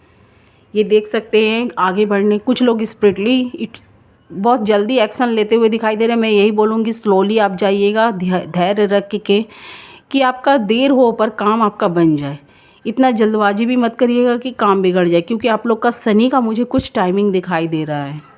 ये देख सकते हैं आगे बढ़ने। कुछ लोग स्पिरिटली बहुत जल्दी एक्शन लेते हुए दिखाई दे रहे हैं। मैं यही बोलूँगी स्लोली आप जाइएगा, धैर्य रख के कि आपका देर हो पर काम आपका बन जाए। इतना जल्दबाजी भी मत करिएगा कि काम बिगड़ जाए, क्योंकि आप लोग का शनि का मुझे कुछ टाइमिंग दिखाई दे रहा है।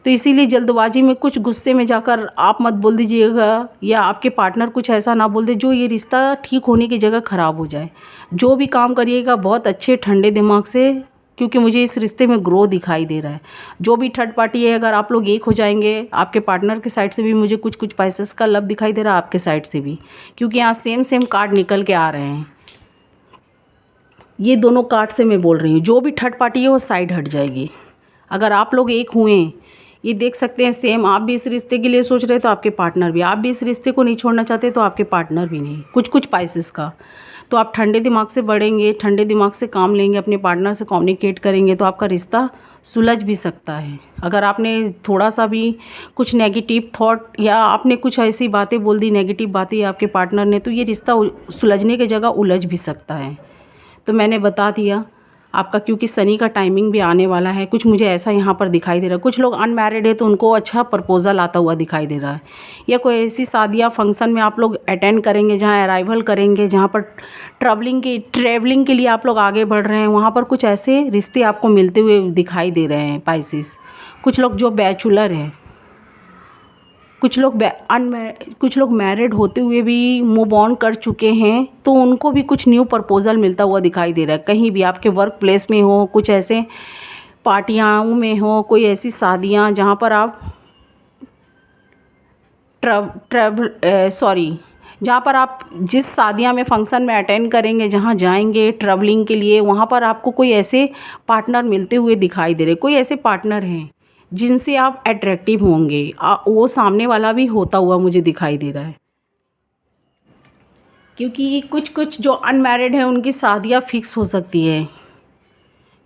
तो इसीलिए जल्दबाजी में कुछ गुस्से में जाकर आप मत बोल दीजिएगा, या आपके पार्टनर कुछ ऐसा ना बोल दे जो ये रिश्ता ठीक होने की जगह ख़राब हो जाए। जो भी काम करिएगा बहुत अच्छे ठंडे दिमाग से, क्योंकि मुझे इस रिश्ते में ग्रो दिखाई दे रहा है। जो भी थर्ड पार्टी है, अगर आप लोग एक हो जाएंगे, आपके पार्टनर के साइड से भी मुझे कुछ पैसेस का लव दिखाई दे रहा है, आपके साइड से भी, क्योंकि यहाँ सेम कार्ड निकल के आ रहे हैं। ये दोनों कार्ड से मैं बोल रही हूँ, जो भी थर्ड पार्टी है वो साइड हट जाएगी। अगर आप लोग एक हुए, ये देख सकते हैं सेम, आप भी इस रिश्ते के लिए सोच रहे तो आपके पार्टनर भी, आप भी इस रिश्ते को नहीं छोड़ना चाहते तो आपके पार्टनर भी नहीं। कुछ पाइसेस का तो आप ठंडे दिमाग से बढ़ेंगे, ठंडे दिमाग से काम लेंगे, अपने पार्टनर से कम्युनिकेट करेंगे तो आपका रिश्ता सुलझ भी सकता है। अगर आपने थोड़ा सा भी कुछ नेगेटिव थॉट, या आपने कुछ ऐसी बातें बोल दी, नेगेटिव बातें आपके पार्टनर ने, तो ये रिश्ता सुलझने की जगह उलझ भी सकता है। तो मैंने बता दिया आपका, क्योंकि शनि का टाइमिंग भी आने वाला है। कुछ मुझे ऐसा यहाँ पर दिखाई दे रहा है। कुछ लोग अनमैरिड है तो उनको अच्छा प्रपोजल आता हुआ दिखाई दे रहा है, या कोई ऐसी शादी या फंक्शन में आप लोग अटेंड करेंगे जहाँ अराइवल करेंगे, जहाँ पर ट्रैवलिंग के लिए आप लोग आगे बढ़ रहे हैं, वहाँ पर कुछ ऐसे रिश्ते आपको मिलते हुए दिखाई दे रहे हैं पाइसेस। कुछ लोग जो बैचलर हैं, कुछ लोग मैरिड होते हुए भी मूव ऑन कर चुके हैं, तो उनको भी कुछ न्यू प्रपोजल मिलता हुआ दिखाई दे रहा है। कहीं भी आपके वर्क प्लेस में हो, कुछ ऐसे पार्टियाँ में हो, कोई ऐसी शादियाँ जहाँ पर आप जहाँ पर आप जिस शादियाँ में फंक्शन में अटेंड करेंगे, जहाँ जाएंगे ट्रैवलिंग के लिए, वहाँ पर आपको कोई ऐसे पार्टनर मिलते हुए दिखाई दे रहे। कोई ऐसे पार्टनर हैं जिनसे आप अट्रैक्टिव होंगे, वो सामने वाला भी होता हुआ मुझे दिखाई दे रहा है। क्योंकि कुछ जो अनमैरिड है उनकी शादियाँ फिक्स हो सकती है।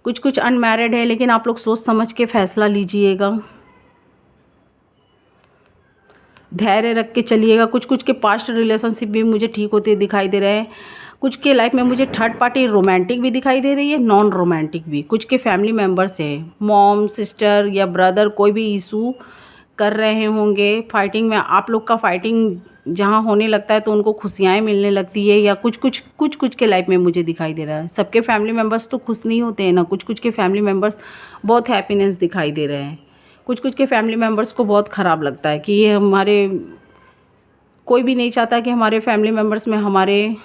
कुछ अनमैरिड है, लेकिन आप लोग सोच समझ के फ़ैसला लीजिएगा। धैर्य रख के चलिएगा। कुछ कुछ के पास्ट रिलेशनशिप भी मुझे ठीक होते दिखाई दे रहे हैं। कुछ के लाइफ में मुझे थर्ड पार्टी रोमांटिक भी दिखाई दे रही है, नॉन रोमांटिक भी। कुछ के फैमिली मेम्बर्स है, मॉम, सिस्टर या ब्रदर, कोई भी इशू कर रहे होंगे फाइटिंग में। आप लोग का फाइटिंग जहाँ होने लगता है तो उनको खुशियाँ मिलने लगती है, या कुछ के लाइफ में मुझे दिखाई दे रहा है। सबके फैमिली मेम्बर्स तो खुश नहीं होते हैं ना, कुछ के फैमिली मेम्बर्स बहुत हैप्पीनेस दिखाई दे रहे हैं। कुछ के फैमिली मेम्बर्स को बहुत ख़राब लगता है कि ये हमारे, कोई भी नहीं चाहता कि हमारे फैमिली मेम्बर्स में हमारे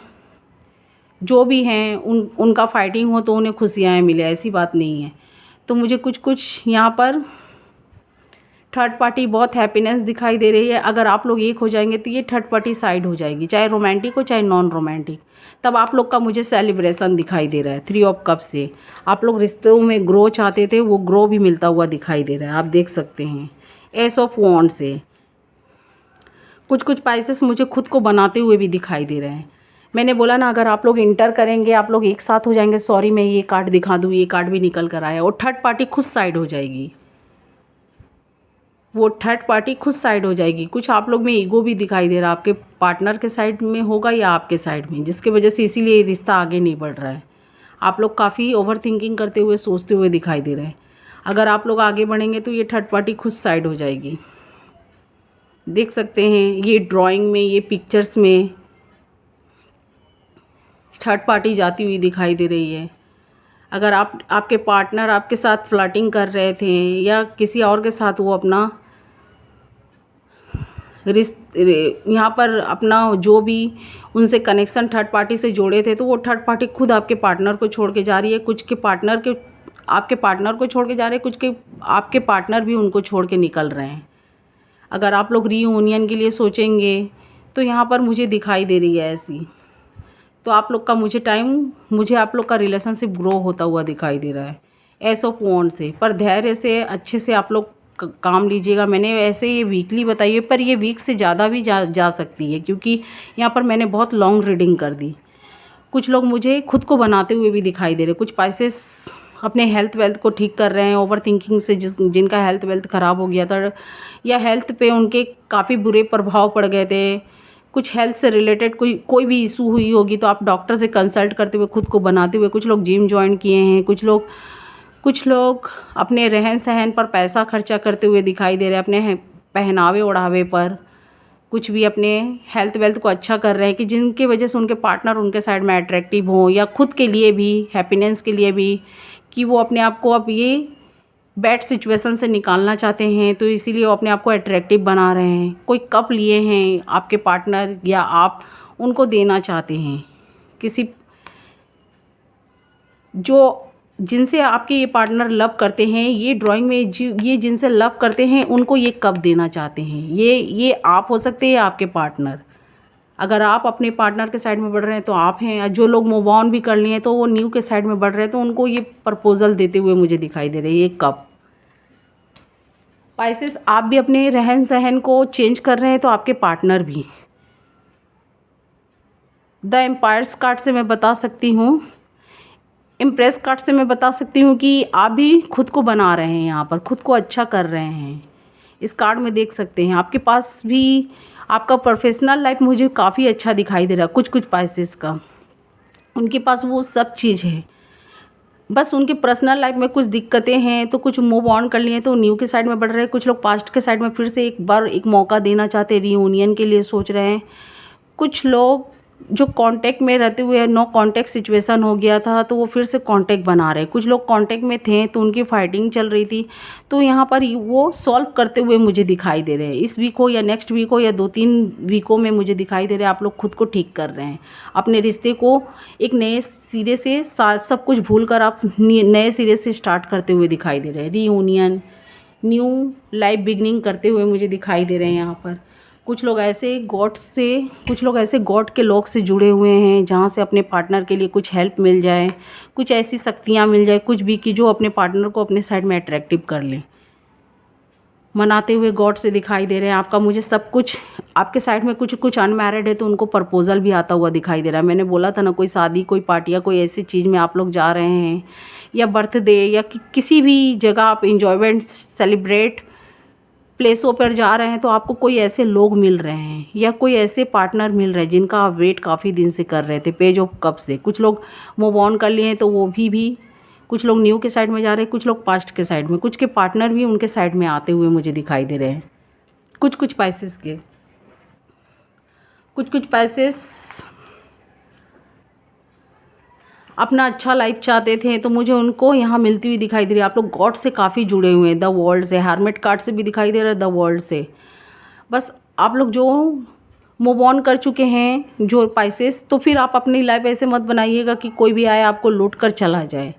जो भी हैं उनका फाइटिंग हो तो उन्हें खुशियाँ मिले, ऐसी बात नहीं है। तो मुझे कुछ यहाँ पर थर्ड पार्टी बहुत हैप्पीनेस दिखाई दे रही है। अगर आप लोग एक हो जाएंगे तो ये थर्ड पार्टी साइड हो जाएगी, चाहे रोमांटिक हो चाहे नॉन रोमांटिक। तब आप लोग का मुझे सेलिब्रेशन दिखाई दे रहा है। 3 ऑफ कप से आप लोग रिश्तों में ग्रो चाहते थे, वो ग्रो भी मिलता हुआ दिखाई दे रहा है, आप देख सकते हैं। एस ऑफ वॉन्ड से कुछ पाइसेस मुझे खुद को बनाते हुए भी दिखाई दे रहे हैं। मैंने बोला ना, अगर आप लोग इंटर करेंगे, आप लोग एक साथ हो जाएंगे। सॉरी, मैं ये कार्ड दिखा दूँ, ये कार्ड भी निकल कर आया। और थर्ड पार्टी खुद साइड हो जाएगी, वो थर्ड पार्टी खुद साइड हो जाएगी। कुछ आप लोग में ईगो भी दिखाई दे रहा है, आपके पार्टनर के साइड में होगा या आपके साइड में, जिसकी वजह से इसीलिए रिश्ता आगे नहीं बढ़ रहा है। आप लोग काफ़ी ओवर थिंकिंग करते हुए, सोचते हुए दिखाई दे रहे हैं। अगर आप लोग आगे बढ़ेंगे तो ये थर्ड पार्टी खुद साइड हो जाएगी। देख सकते हैं ये ड्राइंग में, ये पिक्चर्स में थर्ड पार्टी जाती हुई दिखाई दे रही है। अगर आपके पार्टनर आपके साथ फ्लर्टिंग कर रहे थे या किसी और के साथ वो अपना यहाँ पर अपना जो भी उनसे कनेक्शन थर्ड पार्टी से जोड़े थे, तो वो थर्ड पार्टी खुद आपके पार्टनर को छोड़ के जा रही है। कुछ के पार्टनर के आपके पार्टनर को छोड़ के जा रहे हैं, कुछ के आपके पार्टनर भी उनको छोड़ के निकल रहे हैं। अगर आप लोग रीयूनियन के लिए सोचेंगे तो यहाँ पर मुझे दिखाई दे रही है ऐसी। तो आप लोग का मुझे आप लोग का रिलेशनशिप ग्रो होता हुआ दिखाई दे रहा है एस ऑफ वॉन्ड से। पर धैर्य से अच्छे से आप लोग काम लीजिएगा। मैंने ऐसे ये वीकली बताई है, पर ये वीक से ज़्यादा भी जा सकती है, क्योंकि यहाँ पर मैंने बहुत लॉन्ग रीडिंग कर दी। कुछ लोग मुझे खुद को बनाते हुए भी दिखाई दे रहे। कुछ पाइसेस अपने हेल्थ वेल्थ को ठीक कर रहे हैं, ओवर थिंकिंग से जिनका हेल्थ वेल्थ ख़राब हो गया था या हेल्थ पे उनके काफ़ी बुरे प्रभाव पड़ गए थे, कुछ हेल्थ से रिलेटेड कोई भी इशू हुई होगी, तो आप डॉक्टर से कंसल्ट करते हुए खुद को बनाते हुए, कुछ लोग जिम ज्वाइन किए हैं, कुछ लोग अपने रहन सहन पर पैसा खर्चा करते हुए दिखाई दे रहे हैं, अपने पहनावे ओढ़ावे पर। कुछ भी अपने हेल्थ वेल्थ को अच्छा कर रहे हैं कि जिनकी वजह से उनके पार्टनर उनके साइड में अट्रैक्टिव हो, या खुद के लिए भी, हैप्पीनेस के लिए भी, कि वो अपने आप को अब ये बैड सिचुएशन से निकालना चाहते हैं, तो इसीलिए वो अपने आप को अट्रैक्टिव बना रहे हैं। कोई कप लिए हैं आपके पार्टनर या आप उनको देना चाहते हैं किसी जो जिनसे आपके ये पार्टनर लव करते हैं। ये ड्राइंग में ये जिनसे लव करते हैं उनको ये कप देना चाहते हैं। ये आप हो सकते हैं, आपके पार्टनर। अगर आप अपने पार्टनर के साइड में बढ़ रहे हैं तो आप हैं। जो लोग मूव ऑन भी कर लिए हैं तो वो न्यू के साइड में बढ़ रहे हैं, तो उनको ये प्रपोजल देते हुए मुझे दिखाई दे रही है, ये कप। पाइसेस, आप भी अपने रहन सहन को चेंज कर रहे हैं, तो आपके पार्टनर भी। द एम्पायर्स कार्ड से मैं बता सकती हूँ, इम्प्रेस कार्ड से मैं बता सकती हूँ कि आप भी खुद को बना रहे हैं, यहाँ पर खुद को अच्छा कर रहे हैं। इस कार्ड में देख सकते हैं आपके पास भी आपका प्रोफेशनल लाइफ मुझे काफ़ी अच्छा दिखाई दे रहा है। कुछ पाइसेस का उनके पास वो सब चीज़ है, बस उनके पर्सनल लाइफ में कुछ दिक्कतें हैं, तो कुछ मूव ऑन कर लिए, तो न्यू के साइड में बढ़ रहे हैं। कुछ लोग पास्ट के साइड में फिर से एक बार एक मौका देना चाहते हैं, रीयूनियन के लिए सोच रहे हैं। कुछ लोग जो कांटेक्ट में रहते हुए नो कांटेक्ट सिचुएशन हो गया था, तो वो फिर से कांटेक्ट बना रहे हैं। कुछ लोग कांटेक्ट में थे तो उनकी फाइटिंग चल रही थी, तो यहाँ पर वो सॉल्व करते हुए मुझे दिखाई दे रहे हैं। इस वीक हो या नेक्स्ट वीक हो या 2-3 वीकों में मुझे दिखाई दे रहे हैं आप लोग खुद को ठीक कर रहे हैं। अपने रिश्ते को एक नए सिरे से सब कुछ भूल कर आप नए सिरे से स्टार्ट करते हुए दिखाई दे रहे हैं। रीयूनियन, न्यू लाइफ बिगनिंग करते हुए मुझे दिखाई दे रहे हैं यहाँ पर। कुछ लोग ऐसे गॉड के लोग से जुड़े हुए हैं, जहाँ से अपने पार्टनर के लिए कुछ हेल्प मिल जाए, कुछ ऐसी शक्तियाँ मिल जाए, कुछ भी कि जो अपने पार्टनर को अपने साइड में अट्रैक्टिव कर ले। मनाते हुए गॉड से दिखाई दे रहे हैं। आपका मुझे सब कुछ, आपके साइड में कुछ अनमैरिड है तो उनको प्रपोजल भी आता हुआ दिखाई दे रहा है। मैंने बोला था ना, कोई शादी, कोई पार्टी या कोई ऐसी चीज़ में आप लोग जा रहे हैं, या बर्थडे या किसी भी जगह आप इंजॉयमेंट सेलिब्रेट प्लेसों पर जा रहे हैं तो आपको कोई ऐसे लोग मिल रहे हैं या कोई ऐसे पार्टनर मिल रहे हैं जिनका आप वेट काफ़ी दिन से कर रहे थे, पेज ऑफ कप से। कुछ लोग मूव ऑन कर लिए हैं तो वो भी कुछ लोग न्यू के साइड में जा रहे हैं, कुछ लोग पास्ट के साइड में, कुछ के पार्टनर भी उनके साइड में आते हुए मुझे दिखाई दे रहे हैं। कुछ पैसेस के कुछ पैसेस अपना अच्छा लाइफ चाहते थे तो मुझे उनको यहाँ मिलती हुई दिखाई दे रही है। आप लोग गॉड से काफ़ी जुड़े हुए हैं, द वर्ल्ड से, हर्मिट कार्ड से भी दिखाई दे रहा है, द वर्ल्ड से। बस आप लोग जो मूव ऑन कर चुके हैं जो पाइसेस, तो फिर आप अपनी लाइफ ऐसे मत बनाइएगा कि कोई भी आए आपको लूट कर चला जाए।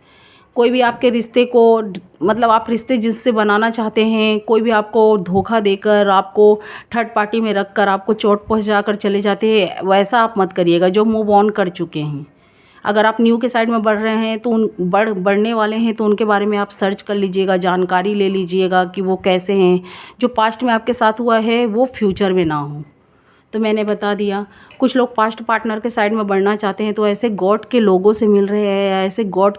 कोई भी आपके रिश्ते को, मतलब आप रिश्ते जिससे बनाना चाहते हैं, कोई भी आपको धोखा देकर, आपको थर्ड पार्टी में रख कर आपको चोट पहुंचा कर चले जाते हैं, वैसा आप मत करिएगा जो मूव ऑन कर चुके हैं। अगर आप न्यू के साइड में बढ़ रहे हैं तो बढ़ने वाले हैं तो उनके बारे में आप सर्च कर लीजिएगा, जानकारी ले लीजिएगा कि वो कैसे हैं। जो पास्ट में आपके साथ हुआ है वो फ्यूचर में ना हो। तो मैंने बता दिया। कुछ लोग पास्ट पार्टनर के साइड में बढ़ना चाहते हैं तो ऐसे गॉड के लोगों से मिल रहे हैं, ऐसे गॉड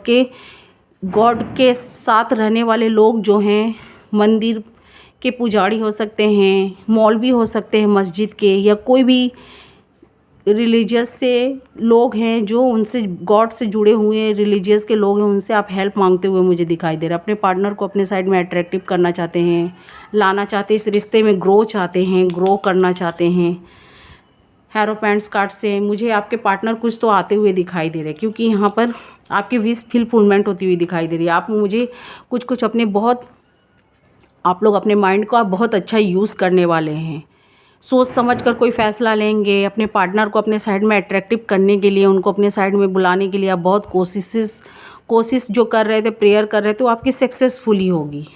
के साथ रहने वाले लोग जो हैं, मंदिर के पुजारी हो सकते हैं, मौलवी हो सकते हैं मस्जिद के, या कोई भी रिलीजियस से लोग हैं जो उनसे गॉड से जुड़े हुए हैं, रिलीजियस के लोग हैं, उनसे आप हेल्प मांगते हुए मुझे दिखाई दे रहा है। अपने पार्टनर को अपने साइड में अट्रैक्टिव करना चाहते हैं, लाना चाहते हैं, इस रिश्ते में ग्रो चाहते हैं, ग्रो करना चाहते हैं। हेरोपेंट्स कार्ड से मुझे आपके पार्टनर कुछ तो आते हुए दिखाई दे रहे हैं, क्योंकि यहाँ पर आपकी विश फुलफिलमेंट होती हुई दिखाई दे रही है। आप मुझे कुछ अपने आप लोग अपने माइंड को आप बहुत अच्छा यूज़ करने वाले हैं। सोच समझ कर कोई फ़ैसला लेंगे अपने पार्टनर को अपने साइड में अट्रैक्टिव करने के लिए, उनको अपने साइड में बुलाने के लिए। आप बहुत कोशिश जो कर रहे थे, प्रेयर कर रहे थे, वो आपकी सक्सेसफुली होगी,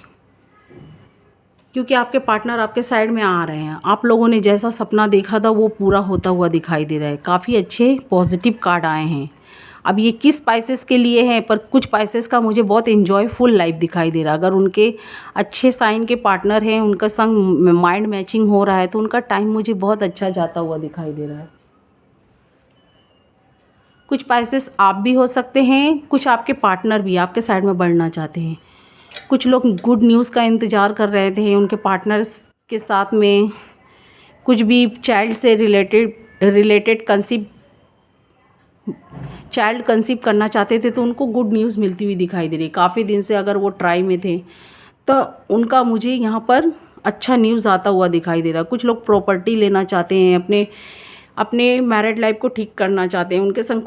क्योंकि आपके पार्टनर आपके साइड में आ रहे हैं। आप लोगों ने जैसा सपना देखा था वो पूरा होता हुआ दिखाई दे रहा है। काफ़ी अच्छे पॉजिटिव कार्ड आए हैं। अब ये किस पाइसेस के लिए हैं, पर कुछ पाइसेस का मुझे बहुत एंजॉयफुल लाइफ दिखाई दे रहा है। अगर उनके अच्छे साइन के पार्टनर हैं, उनका संग माइंड मैचिंग हो रहा है, तो उनका टाइम मुझे बहुत अच्छा जाता हुआ दिखाई दे रहा है। कुछ पाइसेस आप भी हो सकते हैं, कुछ आपके पार्टनर भी आपके साइड में बढ़ना चाहते हैं। कुछ लोग गुड न्यूज़ का इंतज़ार कर रहे थे, उनके पार्टनर्स के साथ में कुछ भी चाइल्ड से रिलेटेड चाइल्ड कंसीव करना चाहते थे, तो उनको गुड न्यूज़ मिलती हुई दिखाई दे रही है। काफ़ी दिन से अगर वो ट्राई में थे तो उनका मुझे यहाँ पर अच्छा न्यूज़ आता हुआ दिखाई दे रहा है। कुछ लोग प्रॉपर्टी लेना चाहते हैं, अपने मैरिड लाइफ को ठीक करना चाहते हैं, उनके संग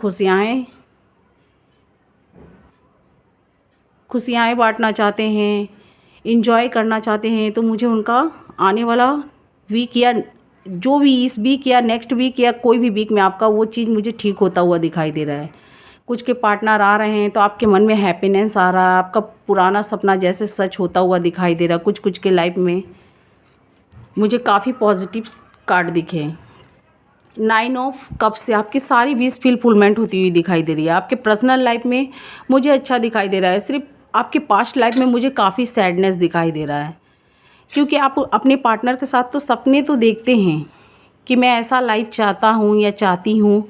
खुशियाँ बांटना चाहते हैं, इंजॉय करना चाहते हैं। तो मुझे उनका आने वाला वीक या जो भी इस वीक या नेक्स्ट वीक या कोई भी वीक में आपका वो चीज़ मुझे ठीक होता हुआ दिखाई दे रहा है। कुछ के पार्टनर आ रहे हैं तो आपके मन में हैप्पीनेस आ रहा है, आपका पुराना सपना जैसे सच होता हुआ दिखाई दे रहा है। कुछ के लाइफ में मुझे काफ़ी पॉजिटिव कार्ड दिखे। 9 ऑफ कप से आपकी सारी विश फुलफिलमेंट होती हुई दिखाई दे रही है। आपके पर्सनल लाइफ में मुझे अच्छा दिखाई दे रहा है। सिर्फ आपके पास्ट लाइफ में मुझे काफ़ी सैडनेस दिखाई दे रहा है, क्योंकि आप अपने पार्टनर के साथ तो सपने तो देखते हैं कि मैं ऐसा लाइफ चाहता हूँ या चाहती हूँ,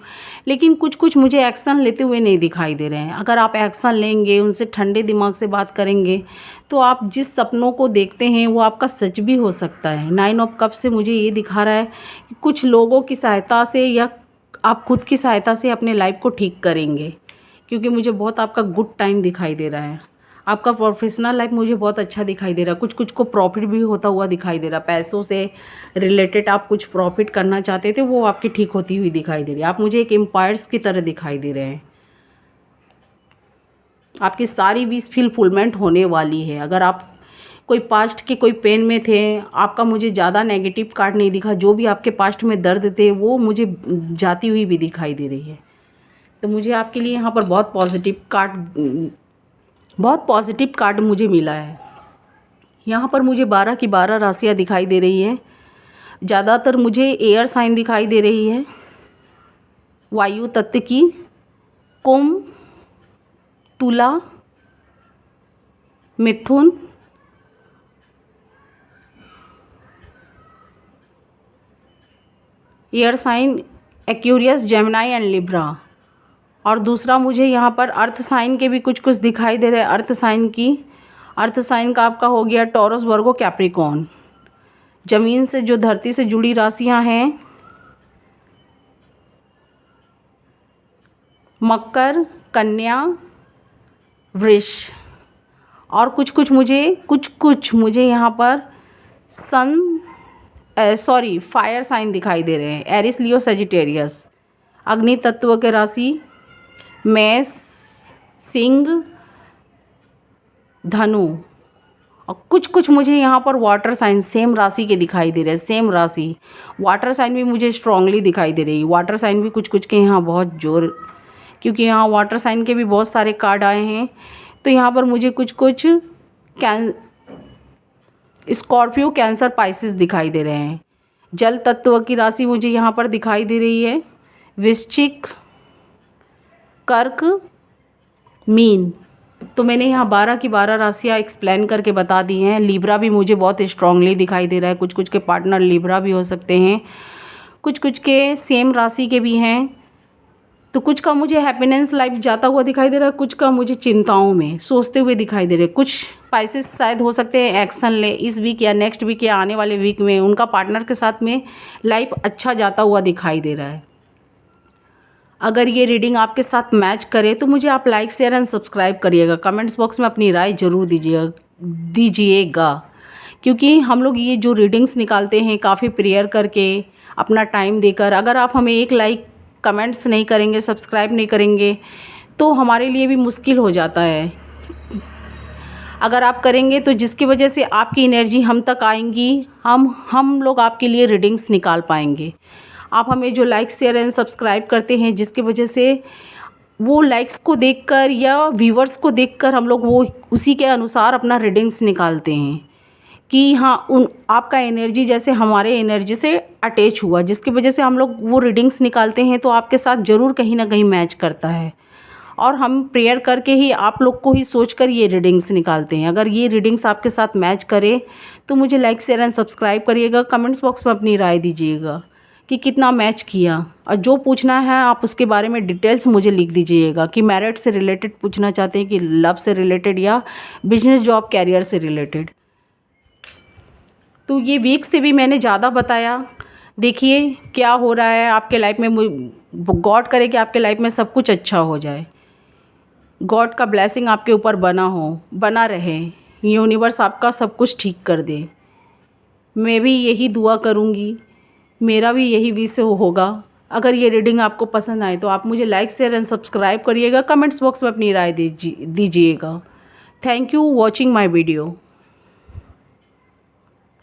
लेकिन कुछ मुझे एक्शन लेते हुए नहीं दिखाई दे रहे हैं। अगर आप एक्शन लेंगे, उनसे ठंडे दिमाग से बात करेंगे, तो आप जिस सपनों को देखते हैं वो आपका सच भी हो सकता है। 9 ऑफ कप से मुझे ये दिखा रहा है कि कुछ लोगों की सहायता से या आप खुद की सहायता से अपने लाइफ को ठीक करेंगे, क्योंकि मुझे बहुत आपका गुड टाइम दिखाई दे रहा है। आपका प्रोफेशनल लाइफ मुझे बहुत अच्छा दिखाई दे रहा है। कुछ को प्रॉफिट भी होता हुआ दिखाई दे रहा है। पैसों से रिलेटेड आप कुछ प्रॉफिट करना चाहते थे, वो आपकी ठीक होती हुई दिखाई दे रही है। आप मुझे एक एम्पायर्स की तरह दिखाई दे रहे हैं। आपकी सारी विश फुलफिलमेंट होने वाली है। अगर आप कोई पास्ट के कोई पेन में थे, आपका मुझे ज़्यादा नेगेटिव कार्ड नहीं दिखा। जो भी आपके पास्ट में दर्द थे वो मुझे जाती हुई भी दिखाई दे रही है। तो मुझे आपके लिए यहाँ पर बहुत पॉजिटिव कार्ड मुझे मिला है। यहाँ पर मुझे 12 की 12 राशियाँ दिखाई दे रही है। ज़्यादातर मुझे एयर साइन दिखाई दे रही है। वायु तत्व की कुंभ, तुला, मिथुन, air sign Aquarius, Gemini and Libra. और दूसरा मुझे यहाँ पर अर्थ साइन के भी कुछ दिखाई दे रहे हैं। अर्थ साइन का आपका हो गया टॉरस, वर्गो, कैप्रिकॉर्न। ज़मीन से जो धरती से जुड़ी राशियां हैं, मकर, कन्या, वृष, और कुछ कुछ मुझे यहाँ पर फायर साइन दिखाई दे रहे हैं, एरिस, लियो, सेजिटेरियस। अग्नि तत्व के राशि मेष, सिंह, धनु, और कुछ मुझे यहाँ पर वाटर साइन सेम राशि के दिखाई दे रहे हैं, सेम राशि। वाटर साइन भी मुझे स्ट्रांगली दिखाई दे रही है, वाटर साइन भी कुछ के यहाँ बहुत जोर, क्योंकि यहाँ वाटर साइन के भी बहुत सारे कार्ड आए हैं। तो यहाँ पर मुझे कुछ स्कॉर्पियो, कैंसर, पाइसिस दिखाई दे रहे हैं। जल तत्व की राशि मुझे यहाँ पर दिखाई दे रही है, वृश्चिक, कर्क, मीन। तो मैंने यहाँ 12 की 12 राशियाँ एक्सप्लेन करके बता दी हैं। लिब्रा भी मुझे बहुत स्ट्रांगली दिखाई दे रहा है, कुछ के पार्टनर लिब्रा भी हो सकते हैं, कुछ के सेम राशि के भी हैं। तो कुछ का मुझे हैप्पीनेस लाइफ जाता हुआ दिखाई दे रहा है, कुछ का मुझे चिंताओं में सोचते हुए दिखाई दे रहे हैं। कुछ पाइसेस शायद हो सकते हैं एक्शन ले इस वीक या नेक्स्ट वीक या आने वाले वीक में, उनका पार्टनर के साथ में लाइफ अच्छा जाता हुआ दिखाई दे रहा है। अगर ये रीडिंग आपके साथ मैच करे तो मुझे आप लाइक, शेयर एंड सब्सक्राइब करिएगा। कमेंट्स बॉक्स में अपनी राय ज़रूर दीजिएगा, क्योंकि हम लोग ये जो रीडिंग्स निकालते हैं काफ़ी प्रेयर करके, अपना टाइम देकर, अगर आप हमें एक लाइक, कमेंट्स नहीं करेंगे, सब्सक्राइब नहीं करेंगे तो हमारे लिए भी मुश्किल हो जाता है। अगर आप करेंगे तो जिसकी वजह से आपकी एनर्जी हम तक आएंगी, हम लोग आपके लिए रीडिंग्स निकाल पाएंगे। आप हमें जो लाइक, शेयर एंड सब्सक्राइब करते हैं, जिसकी वजह से वो लाइक्स को देखकर या व्यूवर्स को देखकर हम लोग वो उसी के अनुसार अपना रीडिंग्स निकालते हैं कि हाँ आपका एनर्जी जैसे हमारे एनर्जी से अटैच हुआ, जिसकी वजह से हम लोग वो रीडिंग्स निकालते हैं तो आपके साथ ज़रूर कहीं ना कहीं मैच करता है। और हम प्रेयर करके ही आप लोग को ही सोचकर ये रीडिंग्स निकालते हैं। अगर ये रीडिंग्स आपके साथ मैच करे तो मुझे लाइक, शेयर एंड सब्सक्राइब करिएगा। कमेंट्स बॉक्स में अपनी राय दीजिएगा कि कितना मैच किया, और जो पूछना है आप उसके बारे में डिटेल्स मुझे लिख दीजिएगा कि मैरिट से रिलेटेड पूछना चाहते हैं कि लव से रिलेटेड या बिजनेस, जॉब, कैरियर से रिलेटेड। तो ये वीक से भी मैंने ज़्यादा बताया। देखिए क्या हो रहा है आपके लाइफ में। गॉड करे कि आपके लाइफ में सब कुछ अच्छा हो जाए, गॉड का ब्लेसिंग आपके ऊपर बना रहे, यूनिवर्स आपका सब कुछ ठीक कर दे। मैं भी यही दुआ करूँगी, मेरा भी यही विश होगा। अगर ये रीडिंग आपको पसंद आए तो आप मुझे लाइक, शेयर एंड सब्सक्राइब करिएगा। कमेंट्स बॉक्स में अपनी राय दीजिएगा। Thank you watching my video.